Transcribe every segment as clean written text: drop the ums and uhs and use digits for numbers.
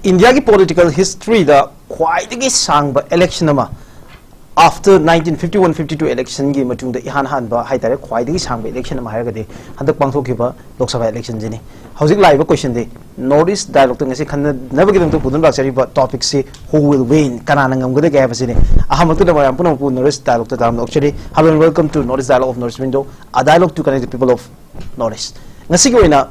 India की political history दा ख्वाइदगी सांगबा election अमा after 1951-52 election की मतुंग दा इहान हान बा हाई तारे ख्वाइदगी सांगबा election अमा हायरगदे हंदक पांगथोखिबा लोक सभा election जिनी हौजिक लाइव क्वेश्चन दे नॉर्थ ईस्ट डायलॉग तंग से खन नबगे दंग तो पुदन लाक्चरीबा टॉपिक से who will win कनाना ngमगदे गे हाबसिने अहमतु दा मयाम पुनो पु नॉर्थ ईस्ट डायलॉग ता दाम actually hello and welcome to North East Dialogue of North East Window, a dialogue to connect the people of North East. Ngasi ko ina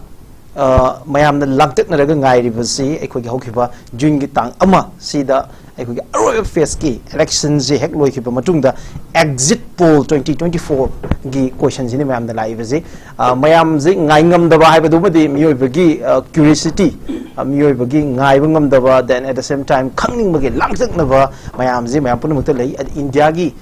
mayam na langtek na raga ngai ribasi ekoi gi hokiba jun gi tang ama sida ekoi gi royal face ki elections je hek loi khiba matung da exit poll 2024 gi questions ni mayam na live ji mayam ji ngai ngam da ba haiba du madi miyoi bagi curiosity miyoi bagi ngai ngam da ba, then at the same time khangning bagi langtek na ba mayam ji mayam pun mukta lei India gi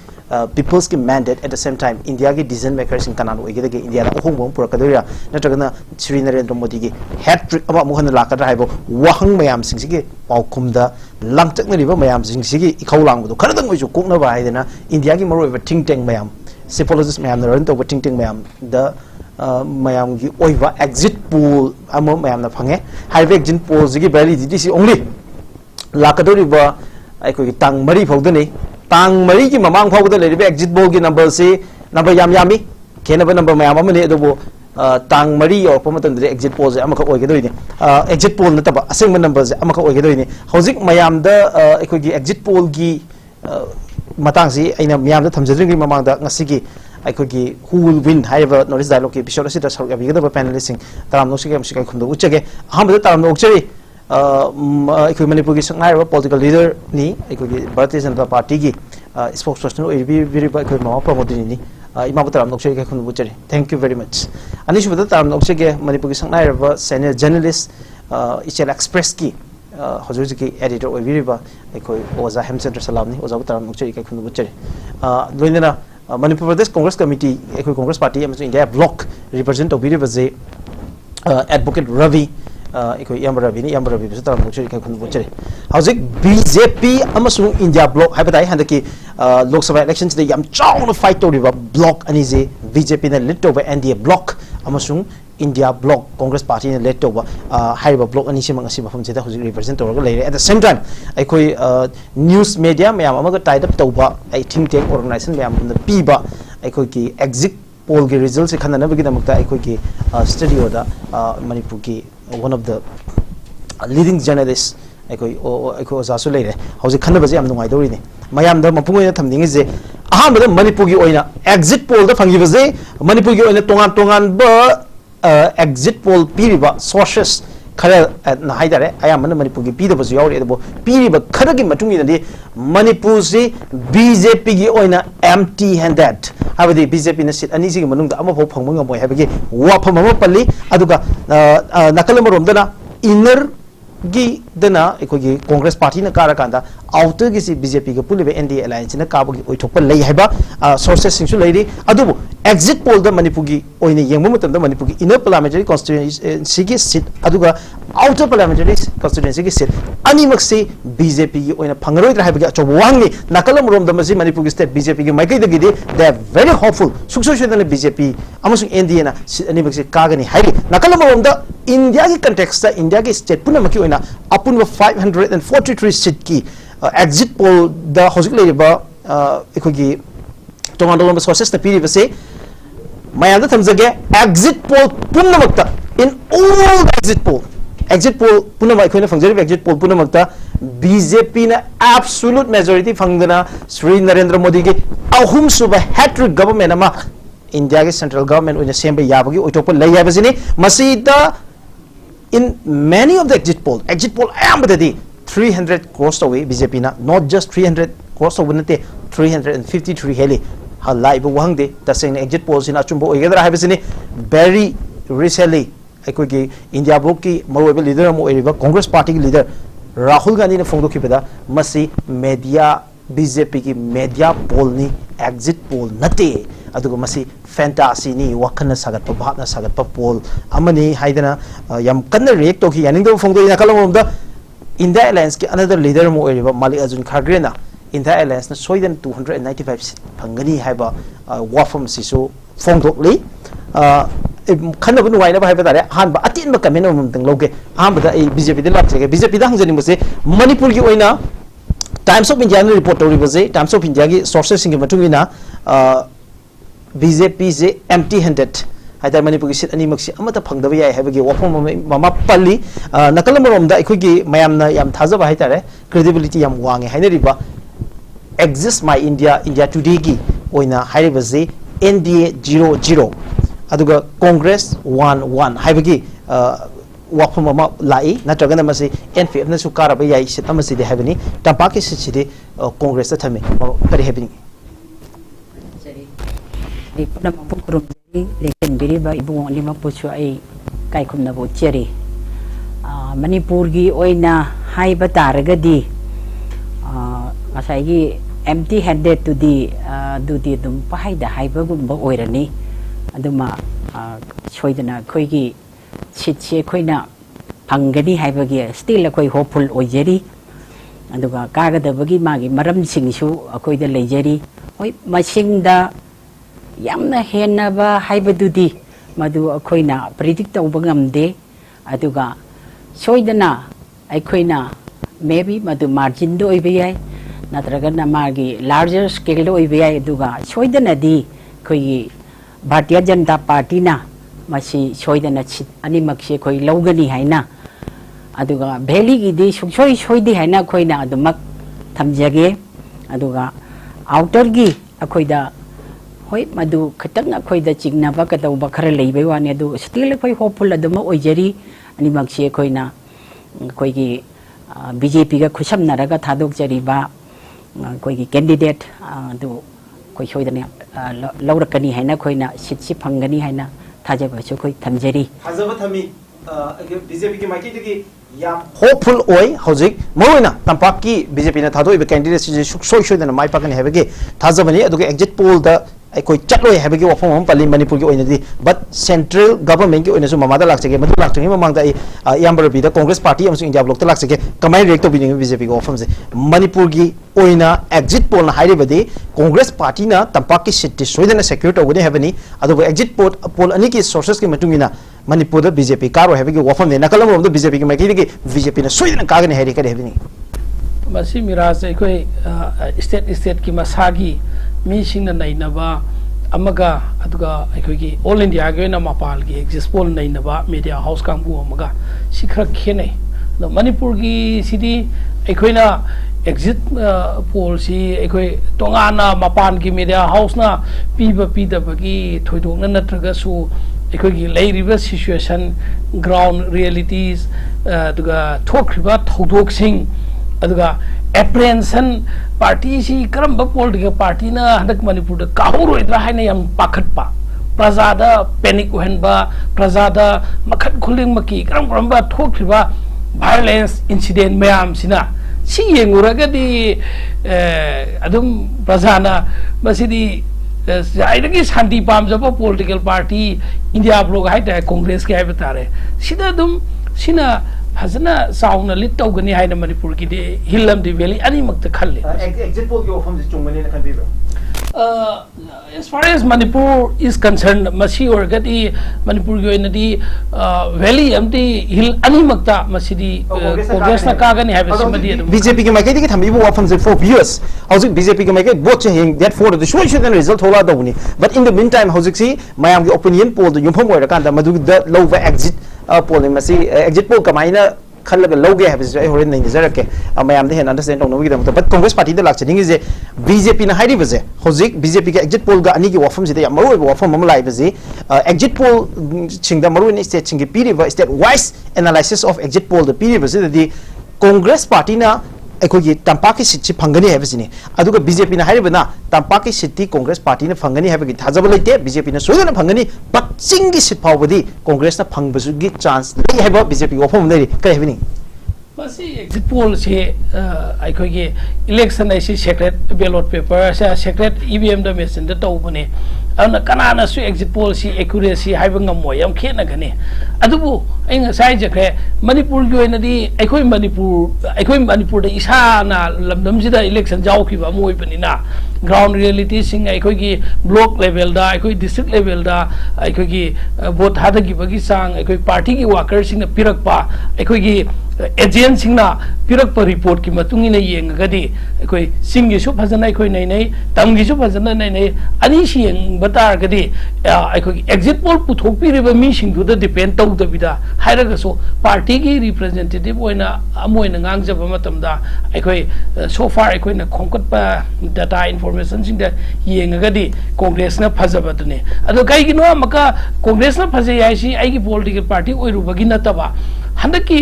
people's ki mandate at the same time India ki decision makers in kanan oigede ge India la ohong bong pura kadira natragana Shri Narendra Modi gi hat trick ama muhan la kadra haibo wahang mayam sing sigi paukum da langtak na riba mayam sing sigi ikhau lang bu kharadang oi ju kokna ba haidena India ki maro think tank mayam psychologist mayam na ran to think tank mayam da mayam gi oiba exit poll ama mayam na phange haive exit poll gi validity si only la kadori ba ai ko gi tang mari phogdani tang mari ki mamang phawda le ribe exit poll ki number se number yam yami kena ba number mayam amane adobo tang mari or pamatan de exit poll se amaka oige doini exit poll na taba aseng number se amaka oige doini hojik mayam da ekoi gi exit poll gi matang si aina mayam da thamjadring gi mamang da ngasi gi ekoi gi who will win however North East Dialogue ki episode asida saruk abi ga da panelists sing taram no sike amsika khundu uchage aham da taram no uchari ekoi manipur gi sangai political leader ni ekoi Bharatiya Janata Party gi spokesperson ori ekoi mama Pramodini ni ima taram nok chege khun buchari thank you very much ani shubada taram nok chege manipur gi sangai senior journalist Ichel express ki hojur ki editor ori ekoi Oza Hemchandra Salam ni Oza taram nok chege khun buchari loinena Manipur Pradesh Congress Committee ekoi Congress Party amso India block represent obiri baje advocate Rabi ekoi Rabi ni Rabi bisu taram muchari kai khun buchari hojik BJP amasung India block haibadai handaki Lok Sabha elections de yam chawna fight to riba block ani je BJP na lead over NDA block amasung India block Congress Party na lead over haiba block ani simang asi mafam jeda hojik represent to leire at the same time ekoi news media mayam amaga tied up tawba I think tank organization mayam na piba ekoi ki exit poll ki results se khana na bagi namukta ekoi ki studio da Manipur ki one of the leading journalists ekoi oza su leire hauji khana baje am nungai dori ni mayam da mapung oina thamding je aham da Manipur gi oina exit poll da phangi baje Manipur gi oina tongan ba exit poll piriba sources khara na haidare ayam man Manipur gi pi da baje yauri ebo piriba khara gi matung ni di Manipur si BJP gi oina empty handed habadi BJP na sit ani gi manung da ama pho phangma ngamoi habagi wafam ama palli aduga nakalam rom dana inner gi dana ekoi Congress Party na kara kanda outer gi si BJP ga pulibe NDA alliance na kabagi oithokpa lei haiba sources singsu leiri adubu exit poll da Manipur gi oina yengma matam da Manipur gi inner parliamentary constituency gi seat aduga outer parliamentary constituency gi seat ani maksi BJP gi oina phangaroi dra haiba gi achob wangi nakalam rom da masi Manipur gi state BJP gi maikai da gi they are very hopeful successful da BJP amasung NDA na ani maksi kagani hairi nakalam rom da India ki context da India ki state punama ki oina apun 543 seat ki exit poll da hojik leiba ekoi gi tongan sources na piri base mayam da thamjage exit poll punamakta in all exit poll punama ekoi na fangjari exit poll punamakta BJP na absolute majority fangdana Shri Narendra Modi gi ahum suba hat-trick government ama India ki central government oina semba yabagi oitokpa lei habasini masida in many of the exit poll ayambadadi 300 crossed away BJP na not just 300 crossed away nate 353 heli halai bu wangde taseng exit polls in achumbo oigedra habisini very recently ekoi ki India bloc ki maroiba leader mo oiriba Congress Party ki leader Rahul Gandhi ne phongdo khibada masi media BJP ki media poll ni exit poll nate adugo masi fantasy ni wakana sagat pa bhatna sagat pa poll amani haidana yam kanna react to ki yaning do phongdo ina kalom da India Alliance ki another leader mo oiriba Mallikarjun Kharge na India Alliance na soidan 295 phangani haiba wafam sisu phongdok li खनब नुवाइना भाई बतारे हानबा Atin comment अमतंग लोगे Ahmad BJP दे लाक्से BJP दा हंजनी मसे मणिपुर की ओइना times of India ने report तौरी बजे times of India की sources सिंग मतुंगिना BJP से empty handed Haider Manipur की सीट अनिमक्सी अमत फंगदब याय हैबगे वफम ममा पल्ली नकल मरोमदा अखोगी मयामना याम थाजबा हाइतारे क्रेडिबिलिटी याम वांगे हाइनरिबा Axis My India India Today की ओइना हाइरिबजे एनडीए 00 अदुगा कांग्रेस 11 हाइबगी वफम अमा लाई नत्रगना मसे एनपीएफ नसु कारब याय सीट अमसी दे हाइबनी तंपा की सीट सिदे कांग्रेस ता थमे करि हाइबनी पुनः पुरुम लेकिन बिरिबा इबुंग निमा पुछु आई काइखुमना बो चेरी मणिपुर की ओइना हाइबा तारगदी ngасꯥꯏꯒꯤ empty handed to the duty dum pahaida haiba gumba oirani aduma choidana khoigi chitche khoina phangani haibagi still khoi hopeful oijeri aduga kagadabagi magi maram singsu akhoi da leijeri hoi masingda yamna henaba haibadudi madu akhoina predict tawba ngamde aduga choidana aikhoina maybe madu margin do oibiyai natragana magi larger scale do oibiyai aduga choidana di khoi Bharatiya Janata Party na masi choidana chit animakse khoi logani haina aduga valley gi di soi di haina khoina adumak thamjage aduga outer gi akhoida hoi madu khatang akhoida chingna ba ka tawba khara leibai wani adu still khoi hopeful aduma oijeri animakse khoina khoi gi BJP ga khusham naraga thadok jariba khoi gi candidate adu khoi choidana laurakani haina khoina sitsi phangani haina thajaba chu khoi thamjeri thajaba thami BJP ki maiki ki yam hopeful oi hojik moina tampak ki BJP na thado ibe candidate si soi dana mai pakani habege thajabani aduge exit poll da koi chatloi habege wafam pali manipur ki oina di but central government ki oina su mamada lakchege madu lakthungi mamangda yambar bi da congress party amsu india block ta lakchege kamai react to bining BJP ki wafam se manipur ki oina exit poll na haire badi congress party na tampak ki seat soi dana secure to gone habani aduge exit poll ani ki sources ki matungina manipur da BJP karo habege wafam ne nakalam rom da BJP ki maiki ki BJP na soi dana kagane haire kare habani masi miraj koi state ki masagi mi sing na nainaba amaga aduga akhoi all india ge na mapal gi exist poll nainaba media house kambu amaga sikhra khene no manipur gi city akhoi na exit poll si akhoi tongana mapan gi media house na pi da bagi thoidong na natraga su akhoi gi leiriba situation ground realities aduga thokriba thodok sing aduga apprehension party si karamba political party na hadak manipur da kahuroi haina yam pakhatpa prajada panic ohenba prajada makhat khuling maki karamba thokriba violence incident mayam sina si yenguraga di adum prajana masidi aidagi shanti pamjaba political party india bloc haida congress ke haibtare sida adum sina Hasna sound a little gani haina manipur ki de hillam de valley ani makta khalle exit poll ki ofam se chungmani na khanbiba as far as manipur is concerned masi or gadi manipur gi oina di valley amti hill ani makta masidi congress na ka gani haiba simadi BJP ki maike ki thambi bo ofam se for years hojik BJP ki maike vote hing that for the sure result hola dawni but in the meantime hojik si mayam gi opinion poll the yumpham oira kan da madu da lower exit polling masi exit poll kamaina khalaga loge have is horin nei jarake amayam de hen understand tong no gi but congress party da lakching is BJP na hairi baje hojik BJP ga exit poll ga ani gi wafam jide yam maru wafam mam lai baje exit poll chingda maru ni state chingi piri ba state wise analysis of exit poll the piri baje the congress party na akhoi tampaki seat phangani habisini aduga BJP na hairibana tampaki seat congress party na phangani habigi thajaba leite BJP na soidana phangani but singi seat phawbadi congress na phangbasu gi chance lei haba BJP ofam nei kai habini exit poll se aikogi election ai secret ballot paper secret EVM da machine da tawbane ana kanana su exit poll si accuracy haiba ngamo yam khena gani adubu ai ngasai jakre manipur gi oina di aikoi manipur da isa na lamdam sida election jaw ki ba moi panina ground reality sing aikoi gi block level da aikoi district level da aikoi gi vote hada gi bagi sang aikoi party gi workers sing na pirak pa aikoi gi agent sing na pirak pa report ki matungi na yeng gadi aikoi sing gi su phajana aikoi nei nei tam gi su phajana nei nei ani si yeng batar gadi aikoi exit poll puthok pi reba mi sing du da depend taw da bida haira ga so party gi representative oina amoina ngang jaba matam da aikoi so far aikoi na khongkat pa data information sing da yeng gadi congress na phajaba dune ado kai gi no maka congress na phajai ai si ai gi political party oiru bagi na taba handaki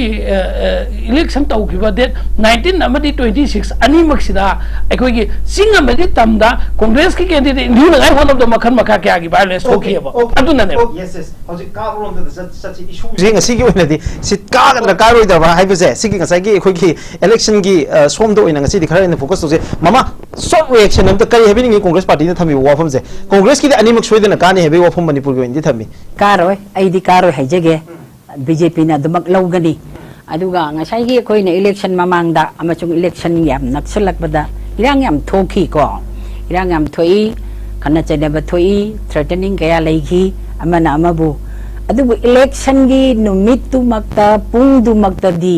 election tau ki date 19 amadi 26 ani maksida aikogi singa magi tamda congress ki candidate new na one of the makhan makha kya gi violence okay aduna ne yes yes hoji ka rom da such issue jing sigi oina di sit ka ga ka roi da ba hai bese sigi nga sai gi aikogi election gi som do oina nga si di khara ne focus to se mama short reaction am ta kari happening congress party na thami wa pham se congress ki ani mak soidena ka ne hebe wa pham manipur gi indi thami ka roi ai di ka roi haijege BJP na dumak lawgani aduga ngasai gi koi na election mamangda amachung election yam naksalak bada irang yam thoki ko irang yam thoi kana chene ba thoi threatening kaya laigi amana amabu adubu election gi numit tu makta pung du makta di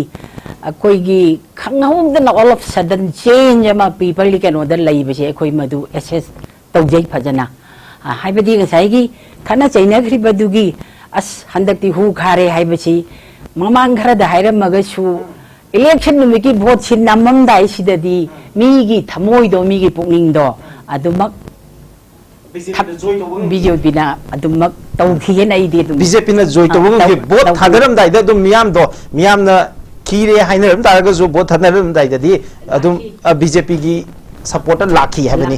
koi gi khanghaum da all of sudden change ma people li kano da lai base koi madu ss tawjai phajana haibadi ngasai gi kana chaina khri badugi as handakti hu khare haibasi mamang khara da hairam magasu election numi ki vote sin namam dai sidadi mi gi thamoi do mi gi pukning do adumak BJP na adumak tawkhi na idi BJP na joy to bung ki vote thadaram dai da dum miyam na kire hainaram taraga jo vote thadaram dai da di adum BJP gi supporter lakhi habani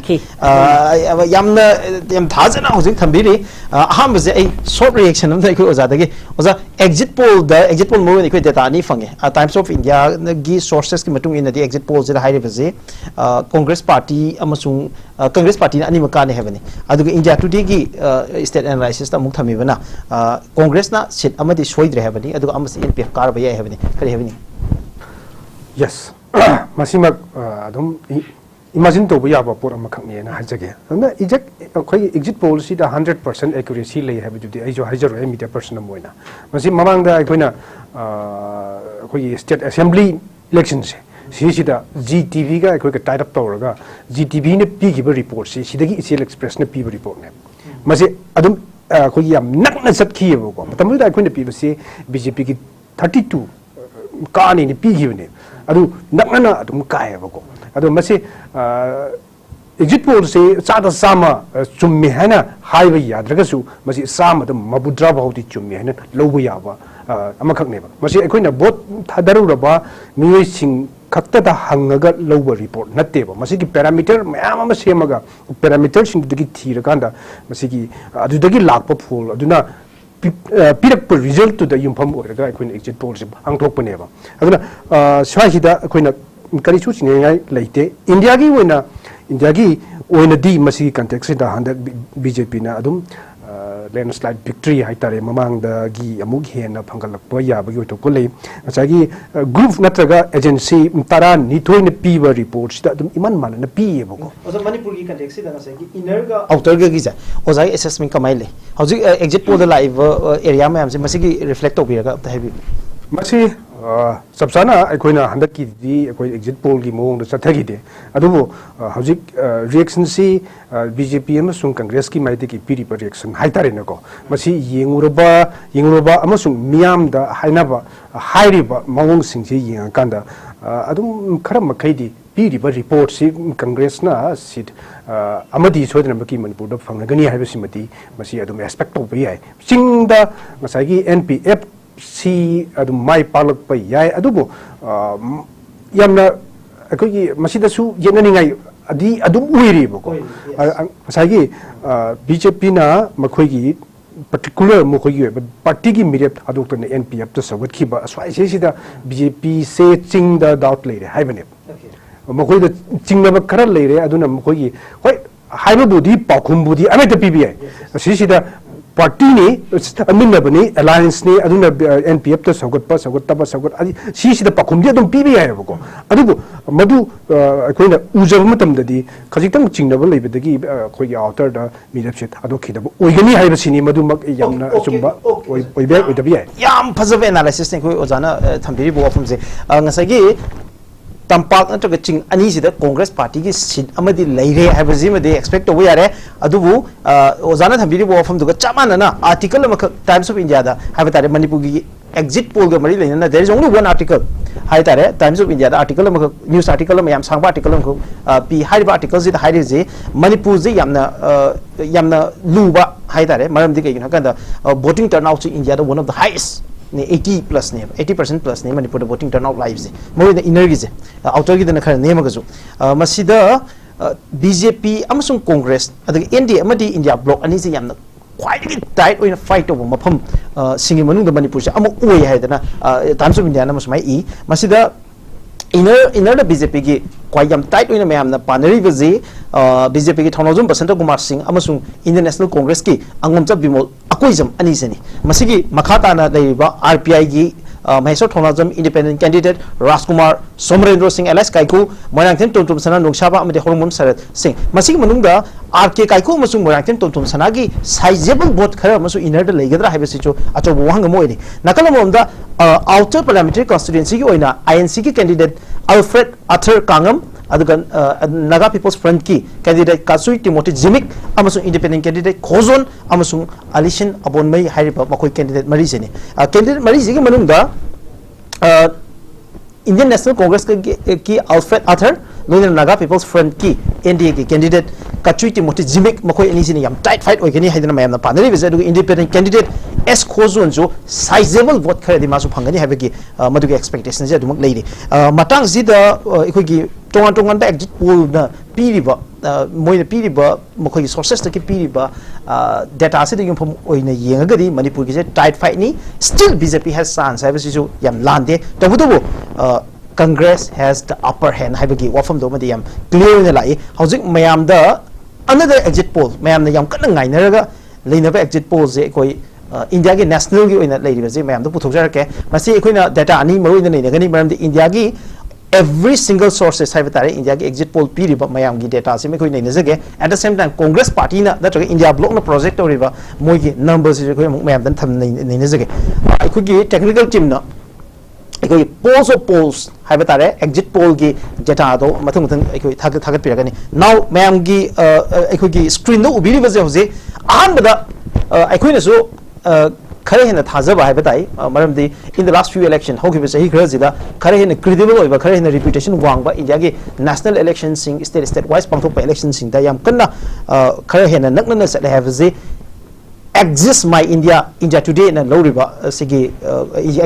yamna yam thajana hojik thambiri aham base ai short reaction am ko ozadagi oza exit poll mo ni ko data ni fange Times of India gi sources ki matung in the exit poll je haire base Congress party amasung Congress party ani maka ne habani aduga India today gi state analysis ta muk thami bana Congress na seat amadi soidre habani aduga amas NPF kar ba yai habani kari habani yes masimak adum imagine to buya ba por amakhang na hajage na exit policy da 100% accuracy lay have ju ai jo hajar media person moina masi mamang da koina koi state assembly elections si da GTV ga koi ka tie up tawraga GTV ne pi gi report si sidagi Ichel express ne pi report ne masi adum koi yam nak na sat khi ba ko matam da koi ne pi si BJP ki 32 ka ni pi gi ne adu nak na adum kai ba ko ado masi exit poll se sada sama chummi hana haiba yadragasu masi sama da mabudra bauti chummi hana lobu yaba amakhak ne ba masi akoina vote thadaru raba mioi sing khakta da hangaga lobu report natte ba masi ki parameter mayam ama semaga parameter sing digi thira kanda masi ki adudagi lakpa phol aduna pirak per result to the yumpham oraga akoina exit poll se angthok pane ba aduna swahida akoina kari chu chingai leite India gi oina di masi context da handa BJP na adum landslide victory haitare mamang da gi amuk hena phangalak pa ya bagi to ko lei achagi group natraga agency tara ni thoina piba reports da adum iman man na pi boko oza manipur gi context da ngasai gi inner ga outer ga gi ja oza assessment kamai le hoji exit poll da live area ma am se masi gi reflect to bi ga ta heavy masi sabsana aikoina handaki di akoi exit poll gi mong da chathagi de adubo hojik reaction si BJP amasung Congress ki maite ki piri reaction haitare na ko masi yenguraba amasung miyam da hainaba hairiba mawong singji yenga kanda adum kharam makhaidi piri report si Congress na sit amadi soidna maki manipur da fangnagani haibasi mati masi adum expect to bi ai singda ngasagi NPF si adum mai palak pa yai adubo yamna akoi masida su yenani ngai adi adum uiri boko asagi BJP na makhoi gi particular mokoyu party ki merit adokta ne NPF to sagat ki ba swai se sida BJP se ching da doubt leire haibane mokoi da ching na ba khara leire aduna mokoi hoi haiba budi pakhum budi ame ta PBI se sida party ni amin bani alliance ni aduna NPF to sagat ta ba sagat adi si sida pakhum di adum PBI ba ko adu madu koina ujab matam da di khajitang ching na ba leibe da gi khoi outer da meetup set adu khida ba oigani haiba sini madu mak yamna chumba oibe oidabi ai yam phajave analysis ne koi ojana thambiri bo afum se ngasai gi tampak natra ching ani sida congress party gi seat amadi leire haibasi made expect to yare adubu ojana thambiri bo afum duga chamana na article amak times of india da haibitare manipur gi exit poll ga mari leina there is only one article haitare times of india da article amak news article am yam sangba article am pi haiba article ji da hairi ji manipur ji yamna luba haitare maram di kai na voting turnout in india da one of the highest 80% plus ne manipur voting turnout lives mo in inner gi outer gi da khar ne magasu masida BJP amasung congress adag NDA amadi india bloc ani se yamna quite tight oina fight over mafam singi manung da manipur se amu oi haidana times of india na masmai e masida inner da BJP gi quite yam tight oina mayam na panari vaji BJP gi 1000% Kumar Singh amasung Indian National Congress ki angom cha bimol akoijam ani seni masigi makhata na daiba RPI gi Maheswar Thonajam independent candidate Rajkumar Somrendra Singh Elias Kaiku Moyangthem Tomtom Sana Nungsaba amade Hormon Sarat Singh masigi manungda RK Kaiku amasung Moyangthem Tomtom Sana gi sizable vote khara amasu inner da legadra haibasi cho acho wahang moini nakalamomda outer parliamentary constituency gi oina INC ki candidate Alfred Arthur Kangam aduga Naga People's Front ki candidate 𝗡𝗢𝗥𝗧𝗏 𝗔𝗍𝒻𝒃 amasung independent candidate Khozon amasung Alishan Abonmai hariba makoi candidate mari sene candidate mari sigi manungda Indian National Congress ki Alfred Arthur loina Naga People's Front ki NDA ki candidate 𝗡𝗢𝗥𝗧𝒃 makoi ani sene yam tight fight oigani haidana mayam na panari visa aduga independent candidate S Khozon jo sizable vote khare di masu phangani habegi madugi expectations je adumak leiri matang sida ikoi gi tongan da exit poll na piriba moina piriba makoi gi sources ta ki piriba data se de yum oina yengagadi manipur gi je tight fight ni still BJP has chance habesi jo yam lande tabudu Congress has the upper hand habegi wafam do madi yam clear na lai hojik mayam da another exit poll mayam na yam kan ngai na ga leina ba exit poll je koi India ki national ki oina leiri ba je mayam da puthok jar ke masi ekoina data ani maru ina nei gani maram de India ki every single sources haibitare India ki exit poll piriba mayam gi data se me koi nei na jage at the same time Congress party na da India bloc na project oriba moi gi numbers je koi mayam dan tham nei na jage ekoi gi technical team na ekoi polls haibitare exit poll gi data do mathung ekoi thagat piragani now mayam gi ekoi gi screen no ubiri ba je hoje ahan bada ekoi na so khare hena thajaba haibatai maramdi in the last few election hogi be sahi khara jida khare hena credible oiba khare hena reputation wangba India gi national election sing state wise pangthok pa election sing da yam kanna khare hena nakna na sale have je exist my India today na loriba sigi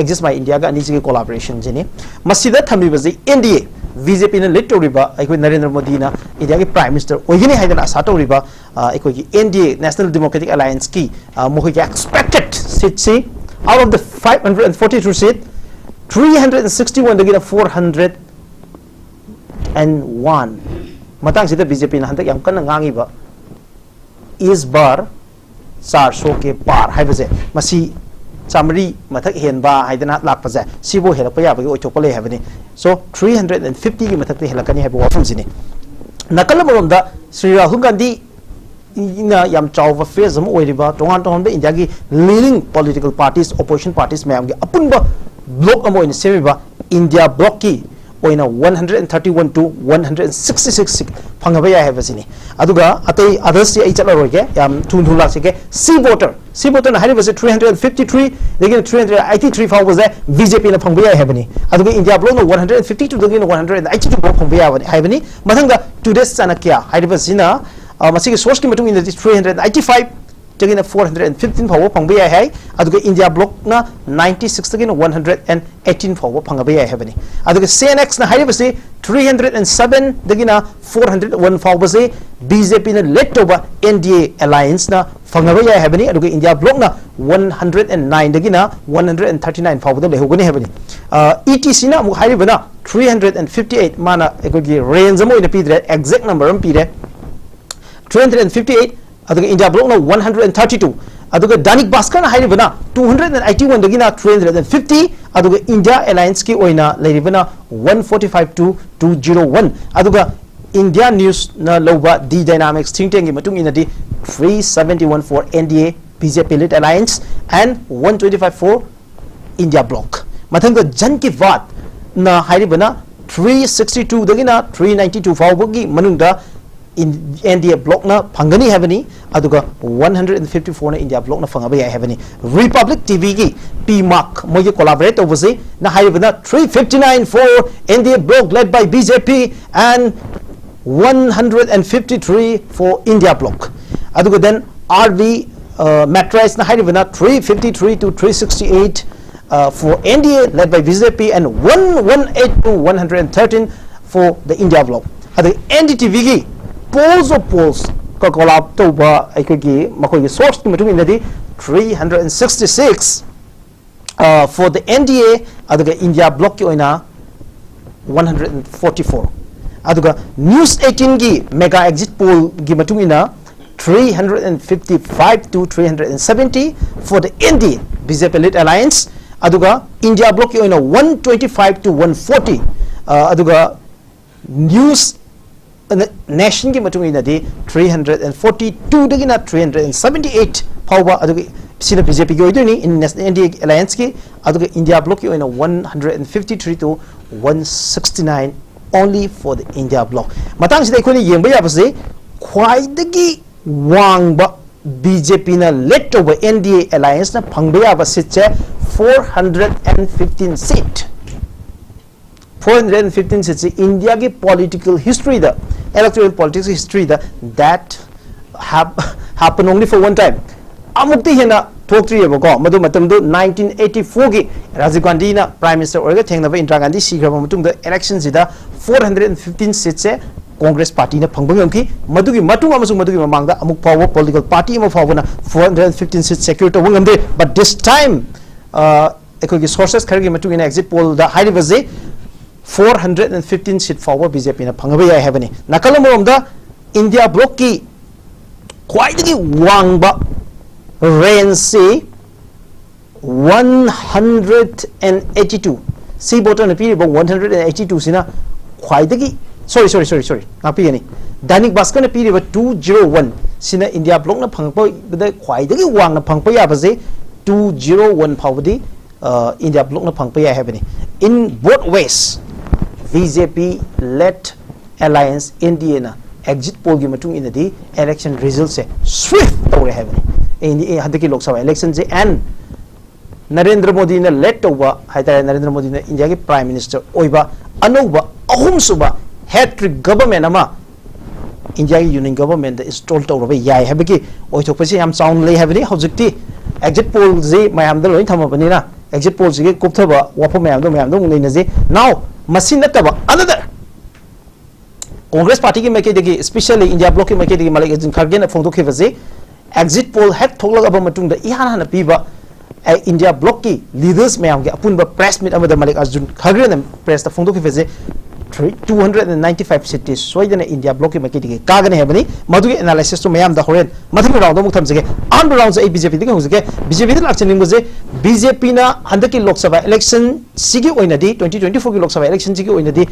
exist my India ga ani sigi collaboration jini masida thambi ba je NDA BJP na lead toriba aikoi Narendra Modi na India ki prime minister oigini haidana asa toriba aikoi ki NDA National Democratic Alliance ki mohi expected seat see out of the 542 seat 361 dagina 401 matang sida BJP na hantak yam kan ngangi ba is bar 400 ke par haibase masi chamri mathak henba haidana lakpaje sibo helapa yabagi oithokpa le habani so 350 ki mathak te helakani haibo wafam jini nakala moromda Sri Rahul Gandhi ina yam chawva phase am oiriba tongan be India gi leading political parties opposition parties mayam gi apunba block am oina semiba India block ki oina 131 to 166 phangaba ya habasini aduga atai others ai chala roge yam thun thun lak se C voter na hari base 353 again 383 fa was BJP na phangba ya habani aduga India block no 152 again 182 block phangba ya habani mathanga today's chanakya hari basina masigi source ki matung in the 385 dagina 415 phawa phangba ya hai aduga India block na 96 dagina 118 phawa phangba ya habani aduga CNX na hairi base 307 dagina 401 phawa se BJP na led over NDA alliance na phangba ya habani aduga India block na 109 dagina 139 phawa da lehugani habani ETC na mu hairi bana 358 mana ekogi range mo ina pidre exact number am pidre 358 aduga India block na 132 aduga Danik Bhaskar na hairibana 281 dagina 350 aduga India alliance ki oina leiribana 145 to 201 aduga India news na loba D dynamics think tank matung inadi 371 for NDA BJP led alliance and 125 for India block mathanga jan ki vat na hairibana 362 dagina 392 fawgi manungda in India block na phangani habani aduga 154 na India block na phangaba ya habani Republic TV ki P Mark moye collaborate overse na haibana 359 for India block led by BJP and 153 for India block aduga then RV mattress na haibana 353 to 368 for NDA led by BJP and 118 to 113 for the India block aduga NDTV ki polls of polls ka collab to ba aikogi makogi source ki matung inadi 366 for the NDA aduga India block ki oina 144 aduga news 18 gi mega exit poll gi matung ina 355 to 370 for the NDA BJP led alliance aduga India block ki oina 125 to 140 aduga news nation ki matung ina di 342 dagina 378 phawa aduga sina BJP ki oiduni in NDA alliance ki aduga India block ki oina 153 to 169 only for the India block matang sida ikoni yengba yabase khwai dagi wangba BJP na led over NDA alliance na phangba yaba seat che 415 seat 415 seats India ki political history the electoral politics history that happened only for one time amukti hena thokri yeba madu matam do 1984 gi Rajiv Gandhi na prime minister orga thengnaba Indira Gandhi sigraba matung da elections ida 415 seats e Congress party na phangbang amki madugi matung amasung madugi mamangda amuk power political party ma phawna 415 seats secure to ngamde but this time ekogi sources khargi matung ina exit poll da high level 415 seat forward BJP na phangaba ya habani nakalamom da India block ki khwaidagi wangba range se 182 C bottom na piri 182 sina khwaidagi sorry na piri ni Danik Bhaskar na piri 201 sina India block na phangpa da khwaidagi wang na phangpa ya baje 201 phawdi India block na phangpa ya habani in both ways BJP led alliance NDA na exit poll gi matung in the election results se swift tawre habani in hadaki lok sabha election je and Narendra Modi na led over haitare Narendra Modi na India ki prime minister oiba anuba ahum suba hat trick government ama India ki union government is told to be yai habaki oi thopasi am sound lay habani hojikti exit poll je mayam da loi thamabani na exit poll je kopthaba wapo mayam do ngai na je now machine nataba another Congress party ki make degi especially India block ki make degi Mallikarjun Kharge na phongdo ke vaje exit poll hat thoklag aba matung da ihan hana piba India block ki leaders mayam ge apun ba press meet amada Mallikarjun Kharge na press ta phongdo ke vaje 295 cities soidana India block ki make degi kagane hebani madugi analysis to mayam da horen mathing round do muktham jege on round a BJP degi hojege BJP da lakchen ning boje BJP na handaki Lok Sabha election sigi oina di 2024 ki Lok Sabha election sigi oina di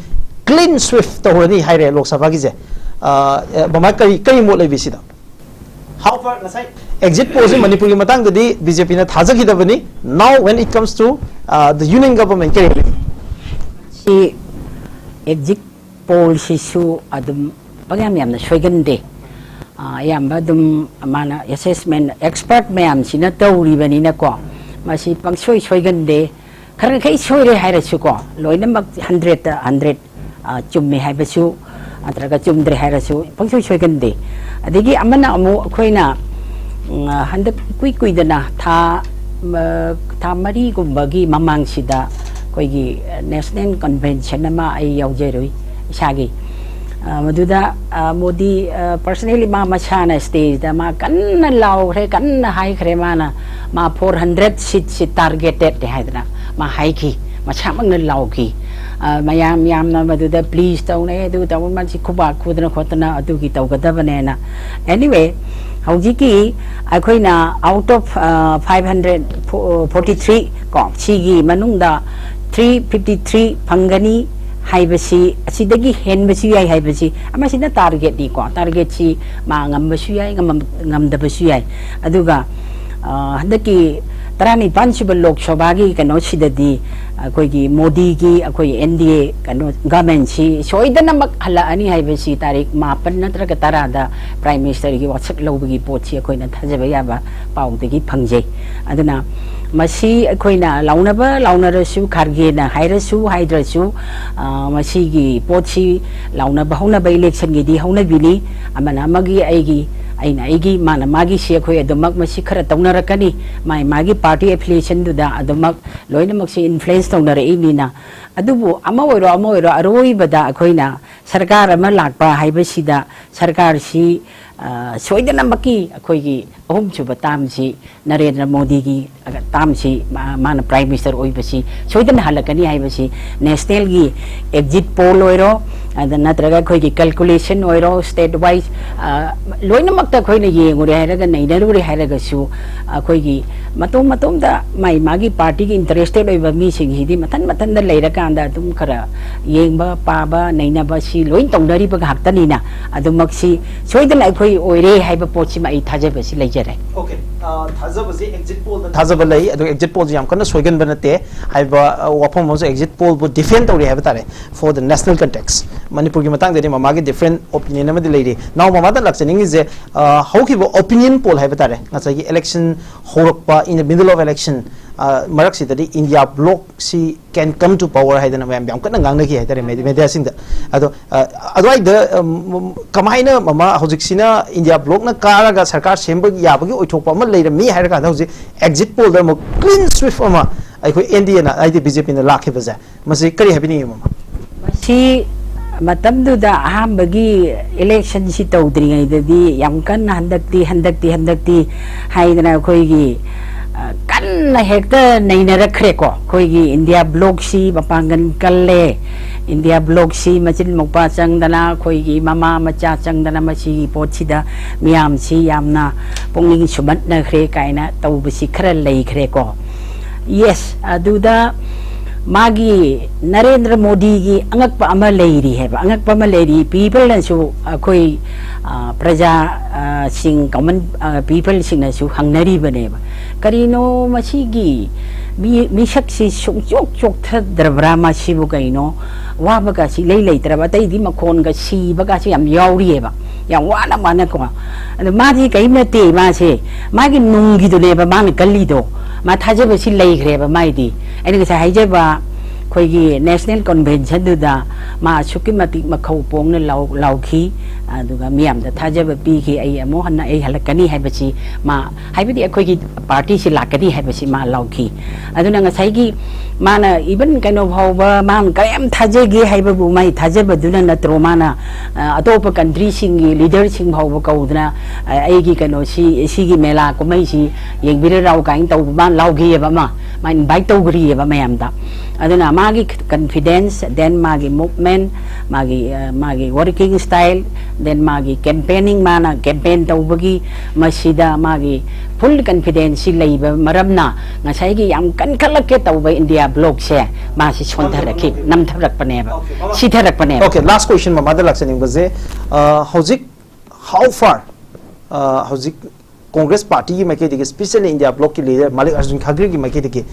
clean swift to horani haire Lok Sabha gi je bama kai mo lai bisida how far nasai exit polls in Manipur ki matang di BJP na thajaki da bani now when it comes to the union government kare si exit poll si su adum pagam yam na shoigan de yam badum mana assessment expert mayam sina tawri bani na ko masi pang shoigan de khar kai shoi re haira su ko loinamak 100 chummi haiba su atraga chumdre haira su pang shoigan de adigi amana amu khoina handak kui dana tha mari gumbagi mamang sida koigi national convention ama ai yaujerui isagi maduda modi personally ma machana stage da ma kanna law re kanna high kre mana ma 400 seat targeted de haidna ma high ki ma chamang na law ki mayam na maduda please taw ne du taw man si kuba khudna khotna adu ki taw gadabane na anyway haujiki akoina out of 543 ko chigi manungda 353 phangani haibasi asidagi henbasi yai haibasi amasina target di ko target si ma ngambasi yai ngamdabasi yai aduga handaki tarani panchibal lok sabha gi kano sidadi akoigi modi gi akoi NDA kano government si soidana mak hala ani haibasi tarik mapan natraga tarada prime minister gi whatsapp lobagi pochi akoina thajaba yaba paungdagi phangje aduna masi akoina launarasu khargena hairasu haidrasu masi gi pochi launaba haunaba election gi di hauna bini amana magi aigi aigi mana magi si akoi adumak masi khara taunarakani magi party affiliation duda adumak loinamak si influence taunara inina adubu ama oiro aroi bada akoina sarkar ama lakpa haibasida sarkar si soidana maki akoigi ahum chuba tamsi Narendra Modi gi tamsi mana prime minister oibasi soidana halakani haibasi national gi exit poll oiro natraga akoigi calculation oiro state wise loina makta akoina yengure hairaga nainaruri hairaga su akoigi matom da magi party gi interested oiba mi sing hidi matan da leiraga anda dum kara yengba paba nainaba si loin tongdari ba haktanina adumak si soidana akoi oire haiba pochi mai thajaba si leijare okay thajaba si exit poll thajaba lei adu exit poll jam kana soigan banate haiba wapom mo exit poll bu defend tori haiba tare for the national context manipur gi matang de mama gi different opinion amadi leiri now mama da laksening is how ki opinion poll haiba tare ngasa gi election horokpa in the middle of election marak si tadi India bloc si can come to power haidana mayam yam kana ngang na ki haidare media sing da ado adwai da kamaina mama hojik sina India bloc na karaga sarkar semba yabagi oithokpa ma leira mi haira ka hojik exit poll da mo clean swift ama ai ko India na ai BJP na lakhe baza masi kari happening mama si matam du da aham bagi election si tawdri ngai dadi yam kan handakti haidana koi gi kan hekta naina rakre ko koi gi India bloc si bapangan kalle India bloc si machin mokpa chang dana koi gi mama macha chang dana masi pochi da miam si yamna pongling subat na khre kaina taw bisi khra lei khre ko yes aduda magi Narendra Modi gi angakpa ama leiri heba angakpa ma leiri people na su koi praja sing common people sing na su hangnari bane ba karino masigi mi shaksi chok thadra ma si bu kaino wa ba ka si lei traba tai di makon ga si ba ka si yam yauri ba yang wa na mana ko ma di kai na te ma se magi nungi do le ba ma ni kalli do ma thaje ba si lei gre ba mai di ani ka sa haije ba koi gi national convention du da ma sukimati makhau pong na lau khi aduga miam da thaje ba pi khi ai amo hanna ai halakani hai bachi ma hai bi koi gi party si lakani hai bachi ma lau khi aduna nga sai gi mana even kind of how ba man ka em thaje gi hai ba bu mai thaje ba duna na tro mana atopa country sing gi leader sing how ba kau duna ai gi kano si gi mela ko mai si yeng bi rau ka ing tau ba lau gi ba ma invite tau gri ba mayam da aduna magi confidence then magi movement magi working style then magi campaigning mana campaign tawbagi masida magi full confidence leiba maramna ngasai gi yam kan khalake tawba India bloc se ma si sontharaki namtharak paneba sitharak paneba okay last question mama da laksani baze hojik how far hojik Congress Party की मके देखिए specially India block के leader मालिक अर्जुन खड़गे की मके देखिए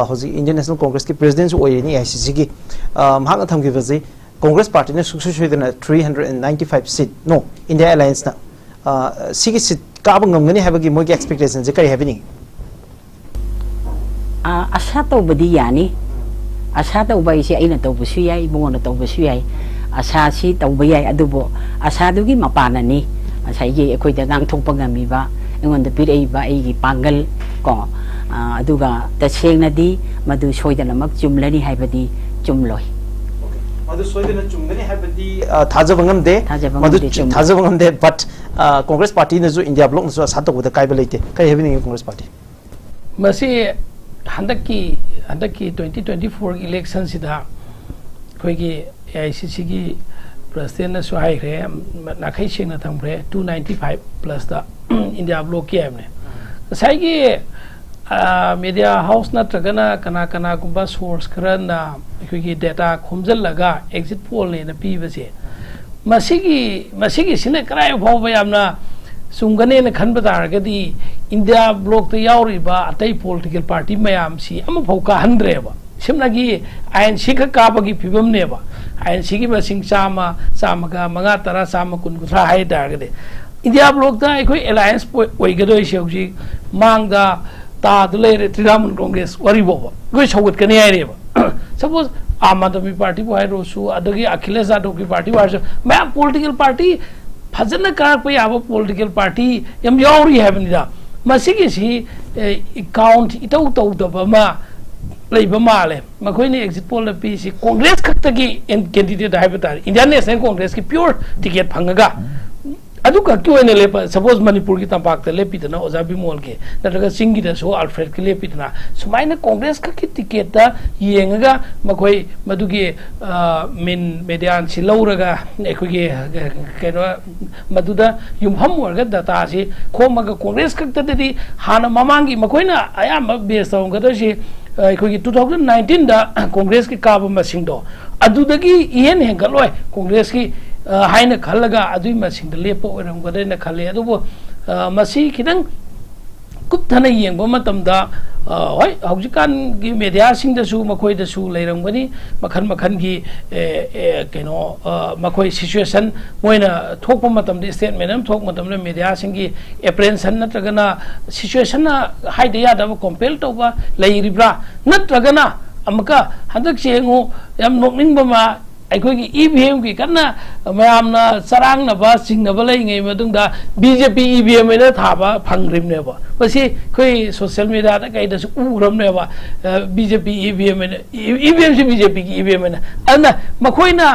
हौजी Indian National Congress के प्रेसिडेंट जो ओइनी आईसीसी की महांग थम की वजह कांग्रेस पार्टी ने सक्सेस हुई ना 395 सीट नो इंडिया अलायंस ना सीकी सीट काब ngमगनी है बगी मोगी एक्सपेक्टेशन जे करी हैपनिंग आशा तो बदी यानी आशा तो बाई से आइना तो बसु याई बोना तो बसु याई आशा सी तो बयाई अदुबो आशा दुगी मपाननी आशा ये कोई दा गांग थोक पंगमी बा ꯑꯩꯉꯣꯟꯗ ꯄꯤꯔꯛꯏꯕ ꯑꯩꯒꯤ ꯄꯥꯡꯒꯜ ꯀꯣ ꯑꯗꯨꯒ ꯇꯁꯦꯡꯅꯗꯤ ꯃꯗꯨ ꯁꯣꯏꯗꯅꯃꯛ ꯆꯨꯝꯂꯅꯤ ꯍꯥꯏꯕꯗꯤ ꯆꯨꯝꯂꯣꯏ मधु सोइदन चुंगनी हैबदी थाजबंगम दे मधु थाजबंगम दे बट कांग्रेस पार्टी ने जो इंडिया ब्लॉक ने साथ तक कायब लेते कई हैबनी कांग्रेस पार्टी मसी हंदकी 2024 इलेक्शन सिदा कोई AICC की प्रेसिडेंट ने सुहाई रे नाखै सेंग न थंग्रे 295 प्लस दा इंडिया ब्लॉक की हमने साइगी मीडिया हाउस नत्रगना कना कना गुबा सोर्स खरना अखोगी डेटा खोमजल लगा एग्जिट पोल ने पीबसे मसीगी सिने कराय फाव यामना सुंगने ने खनब तारगदी इंडिया ब्लॉक ते यावरिबा अतै पॉलिटिकल पार्टी मयाम सी अम फौका हंद्रेबा सिमनागी आईएनसी का काबगी फिबम नेबा आईएनसी की मसिंग चामा चामगा मंगा तरा चामा कुन कुथरा हाय तारगदे इंडिया ब्लॉक दा अखोई अलायंस ओइगदोय सेउजी मांगदा तादले त्रिरामुन कांग्रेस वरीबोबा गोय सौगत कने आइरेबा सपोज आम आदमी पार्टी बो हाइरोसु अदगी अखिलेश यादव की पार्टी वारसु मैं पॉलिटिकल पार्टी फजन कारप याबो पॉलिटिकल पार्टी यम यावरी हैबनिदा मसिगी सी अकाउंट इतौ तौदबा मा लेबा माले मखोइने एग्जिट पोल पी सी कांग्रेस खक्तगी कैंडिडेट हाइबता इंडियन नेशनल कांग्रेस की प्योर टिकट फंगगा अदुका क्यों लेप सपोज मणिपुर की तंपाक लेपीदना ओजा बिमोल के नत्रगा सिंगी दसो अल्फ्रेड के लेपीदना सुमाइना कांग्रेस का की टिकेट येंगा मखोई मदुगी मेन मेडियान सि लौरगा एखोगी केनो मदुदा युमहम वर्ग डाटा सि खोमगा कांग्रेस खक्तदि हाना ममांगी मखोइना आयाम बेस तौगदसि एखोगी 2019 दा कांग्रेस की काब मसिंगदो अदुदगी येन हेंगलोय कांग्रेस की हाइन खलगा अदुई मसिंग लेपो ओरमगदे न खले अदुबो मसी खिदंग कुपथना येंगबो मतमदा होय हौजिकान की मीडिया सिंग दसु मखोय दसु लेरंगबनी मखन मखन की केनो मखोय सिचुएशन मोइना थोकपो मतम दि स्टेटमेंट हम थोक मतम ने मीडिया सिंग की एप्रेंशन नत्रगना सिचुएशन हाइदे यादब कंपेल तोबा लेरिब्रा नत्रगना अमका हदक चेंगो याम नोकनिंगबमा अखोगी ईवीएम की कन्ना मयामना सरांगनबा सिंगनबा लेंगे मदुंगा बीजेपी ईवीएम ने थाबा फंग्रिमनेबा बसी कोई सोशल मीडिया दा कइदसु उरमनेबा बीजेपी ईवीएम ने ईवीएम से बीजेपी की ईवीएम ने अन्ना मखोइना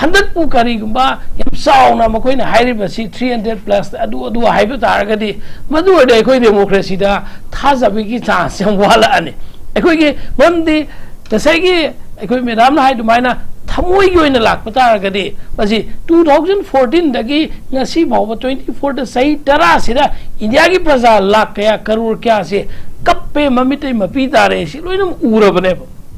100 पु करिगुंबा यम साउना मखोइना हाइरिबसी 300 प्लस अदु अदु हाइबो तारगदी मदु ओदे अखोई डेमोक्रेसी दा थाजाबगी चांस यम वाला अने अखोगी मंदी तसैगी अखोई मेदाम ना हाइ दुमाइना थमोई की ओइना लाख तारगदी बसी 2014 दगी ngasi बाव 24 द सही तरा सिदा इंडिया की प्रजा लाख कया करोड़ क्या से कप्पे ममिते मपी तारे सि लोइनम उरबने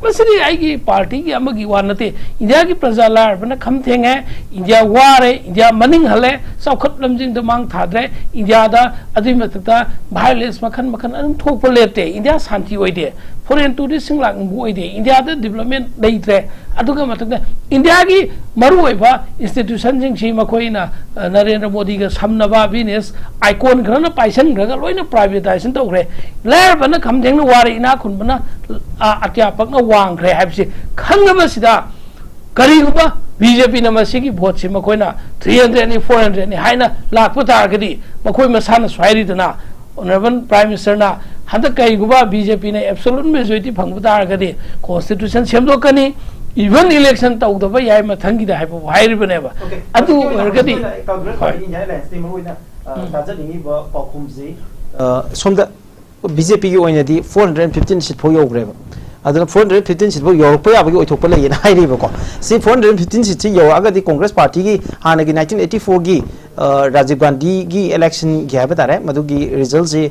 मसरी आइगी पार्टी की अमगी वानते इंडिया की प्रजा लार बना खम थेंगे इंडिया वारे इंडिया मनिंग हले सौखत लमजिंग द मांग थाद्रे इंडिया दा अदि मतता वायलेंस मखन मखन अदम थोक लेते इंडिया शांति ओइदे फॉरेन टूरिस्ट सिंग लाग ओइदे इंडिया दा डेवलपमेंट लेइत्रे अदुगा मतता इंडिया की मरु ओइबा इंस्टीट्यूशन सिंग सी मखोइना नरेंद्र मोदी का समनबा बिजनेस आइकॉन खरना पाइसन ग्रगा लोइना प्राइवेटाइजेशन तौरे लेर बना खम थेंग वारे इना खुन बना अध्यापक न वांग्रे हाइबसे खंगबसिदा करिगुबा बीजेपी न मसिगी भोट से मखोइना 300 नि 400 नि हाइना लाख तारगदी मखोइ मसाना स्वाइरिदना ऑनरेबल प्राइम मिनिस्टर ना हंद कईगुबा बीजेपी ने एब्सोल्यूट मेजॉरिटी फंग तारगदी कॉन्स्टिट्यूशन सेमदोकनी इवन इलेक्शन तौदबा याय मथंगी दा हाइबो हाइरिबनेबा अदु अरगदी सोमदा बीजेपी की ओइनदी 415 सीट फो योग्रेबा अदना 415 सीट फो योरप याबगी ओइथोप लेयना हाइरिबको सी 415 सीट योरागदी कांग्रेस पार्टी की हानगी 1984 की राजीव गांधी की इलेक्शन की है बतारे मधुगी रिजल्ट से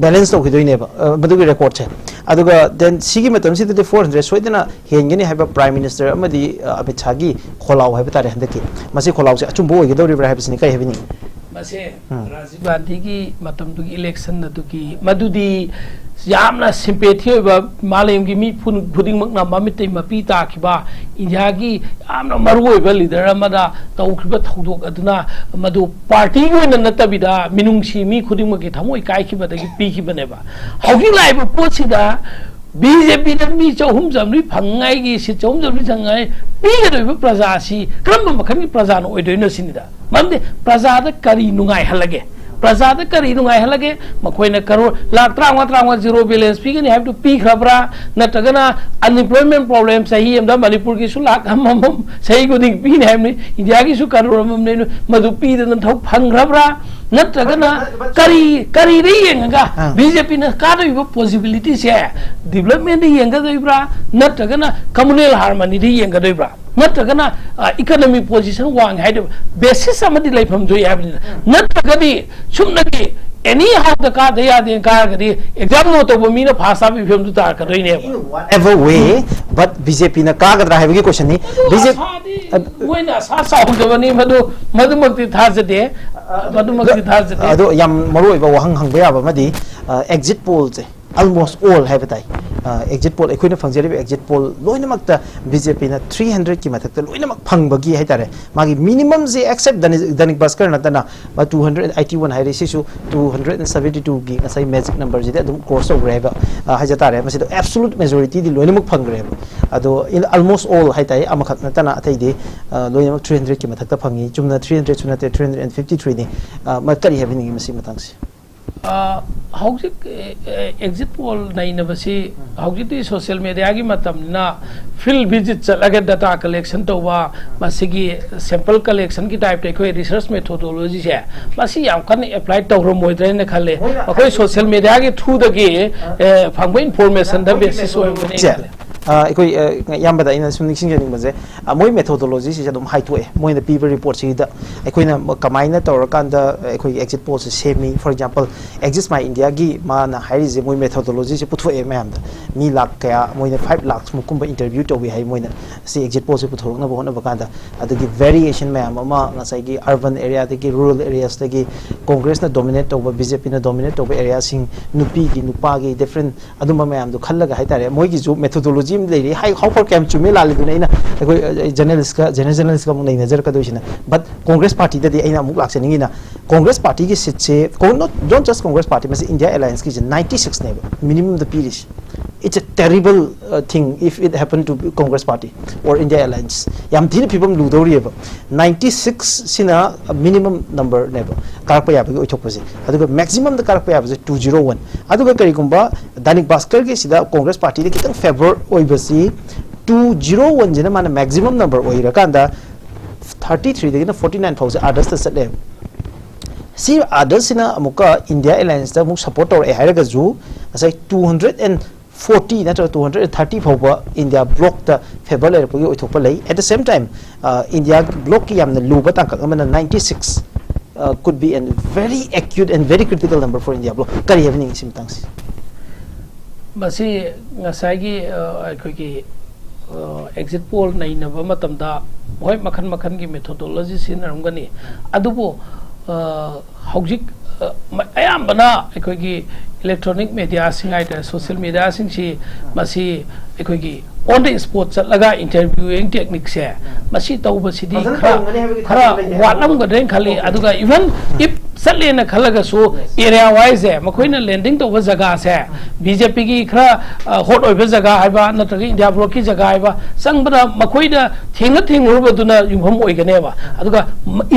बैलेंस तो हिदोइनेबा मधुगी रिकॉर्ड से अदुगा देन सिगी मतम से 400 सोइदना हेंगनी है प्राइम मिनिस्टर अमदी अमित शाह की खोलाव है बतारे हंदकी मसी खोलाव से अचुंबो ओइगदौरिब्रा है कई हेबिनी मसे राजीव गांधी की मतम दुगी इलेक्शन नदुगी मधुदी यामना सिंपेथी होबा मालेम की मी फुदिंगमकना ममितै मपी ताखिबा इंडिया की यामना मरु होबा लीडर अमदा तौखिबा थौदोक अदुना मदु पार्टी की ओइना नतबिदा मिनुंगसी मी खुदिंगमकी थमोइ काइखिबदगी पीखिबनेबा हौगी लाइबा पोसिदा बीजेपी ने मी चौहुम जमरी फंगाई की सि चौहुम जमरी संगाई पीगदोइबा प्रजा सि क्रम मखन की प्रजा नो ओइदोइनो सिनिदा ममदे प्रजा दा करी नुंगाई हलगे प्रजा द करी नुंगाई हलगे मखोइना करोड़ लाख त्रांगा जीरो बैलेंस पी गनी हैव टू पी खबरा नटगना अनएम्प्लॉयमेंट प्रॉब्लम सही हमदा मणिपुर की सु लाख हम सही को दिख पी ने इंडिया की सु करोड़ हमने मधु पी दन थौ फंगरबरा नटगना करी रे येंगा बीजेपी ने कादो पॉसिबिलिटी से डेवलपमेंट येंगा दोइब्रा नटगना कम्युनल हार्मनी दी येंगा दोइब्रा नटगना इकोनॉमिक पोजीशन वांग है बेसिस समदि लाइफम जो है नटगदी सुमनगी एनी हाउ द का दे या दे का गदी एग्जाम नो तो मी ना फासा भी फिल्म तो कर रही ने whatever way but BJP na ka gadra hai question ni BJP moi na sa sa ho bani मधुमक्ति थाजदे मधुमक्ति थाजदे ado yam maroi ba wahang hang ba ba madi exit poll se almost all have tai exit poll ekhoi na phangjari exit poll loina makta BJP na 300 ki mathak ta loina mak phang bagi hai tare magi minimum je accept danik baskar na ta na 281 hai resi su 272 gi asai magic number je adum course of grave ha ja tare masi absolute majority di loina mak phang grave ado in almost all hai tai amakhat na ta na athai de loina mak 300 ki mathak ta phangi chumna 300 chuna 353 ni ma kari have ni masi matang si हौजिक exit poll नैनबसी हौजिक social media की मतमना field visit चलगे data collection तौबा मसिगी sample collection की type टे कोई रिसर्च मेथोडोलॉजी से मसी याम कन अप्लाई तौर मोइद्रे ने खले कोई सोशल मीडिया के थ्रू दगे फंगबो इन्फॉर्मेशन द बेसिस होय अखोई यामबदा इन सुनिंग सिंग बजे मोय मेथोडोलॉजी से जदम हाइटोए मोय न पीबर रिपोर्ट से द अखोइना कमाइना तौर कांद अखोई एग्जिट पोल से semi for example exist My India की मान हाइरि जे मोय मेथोडोलॉजी से पुथोए मैम मी लाख कया मोय 5 लाख मुकुम इंटरव्यू तो वी हाइ मोय न से एग्जिट पोल से पुथोरना बहोन बकांदा अदगी वेरिएशन मैम अमा नसाई की अर्बन एरिया दगी रूरल एरियास दगी कांग्रेस न डोमिनेट तोब बीजेपी न डोमिनेट तोब एरिया सिंग नुपी की नुपा की डिफरेंट अदुम मैम दो खल्लगा हाइतारे मोय की जो मेथोडोलॉजी ले हाउ फॉर कैम चुमे लाल दुना कोई जर्नलिस्ट का मुंग नजर का दोइना बट कांग्रेस पार्टी दे अइना मुक लाक्सनिंगी ना कांग्रेस पार्टी की सीट से डोंट जस्ट कांग्रेस पार्टी में से इंडिया अलायंस की 96 ने मिनिमम द पीरिश it's a terrible thing if it happened to Congress party or India alliance yam thina phibam ludori eba 96 sina minimum number never karakpa ya bagi oithok pase aduga maximum the karakpa ya base 201 aduga kari gumba danik baskar ge sida Congress party de kitang favor oibasi 201 jena mana maximum number oira kanda 33 de 49 thousand others the set si others sina amuka India alliance da muk support or e hairaga ju asai 240 नत्र 230 फाउबा India block the fable एरपगी ओइथोपा लई eight the same time India block की यामना लुबा ताकक अमना 96 could be a very acute and very critical number for India block kari having symptoms basi ngasai gi exit poll nai na ba matamda hoi makhan gi methodology sin aramgani adubo hojik ayambana gi electronic media sing ai social media sing si masi gi on the spot chalaga interviewing technique se masi tauba sidi khara walam ga den khali aduga even if salle na khalaga so area wise makoina landing to ba jaga se BJP gi khara hot oi ba jaga haiba natra India block ki jaga haiba sangbada makoida thenga duna yumham oi gane ba aduga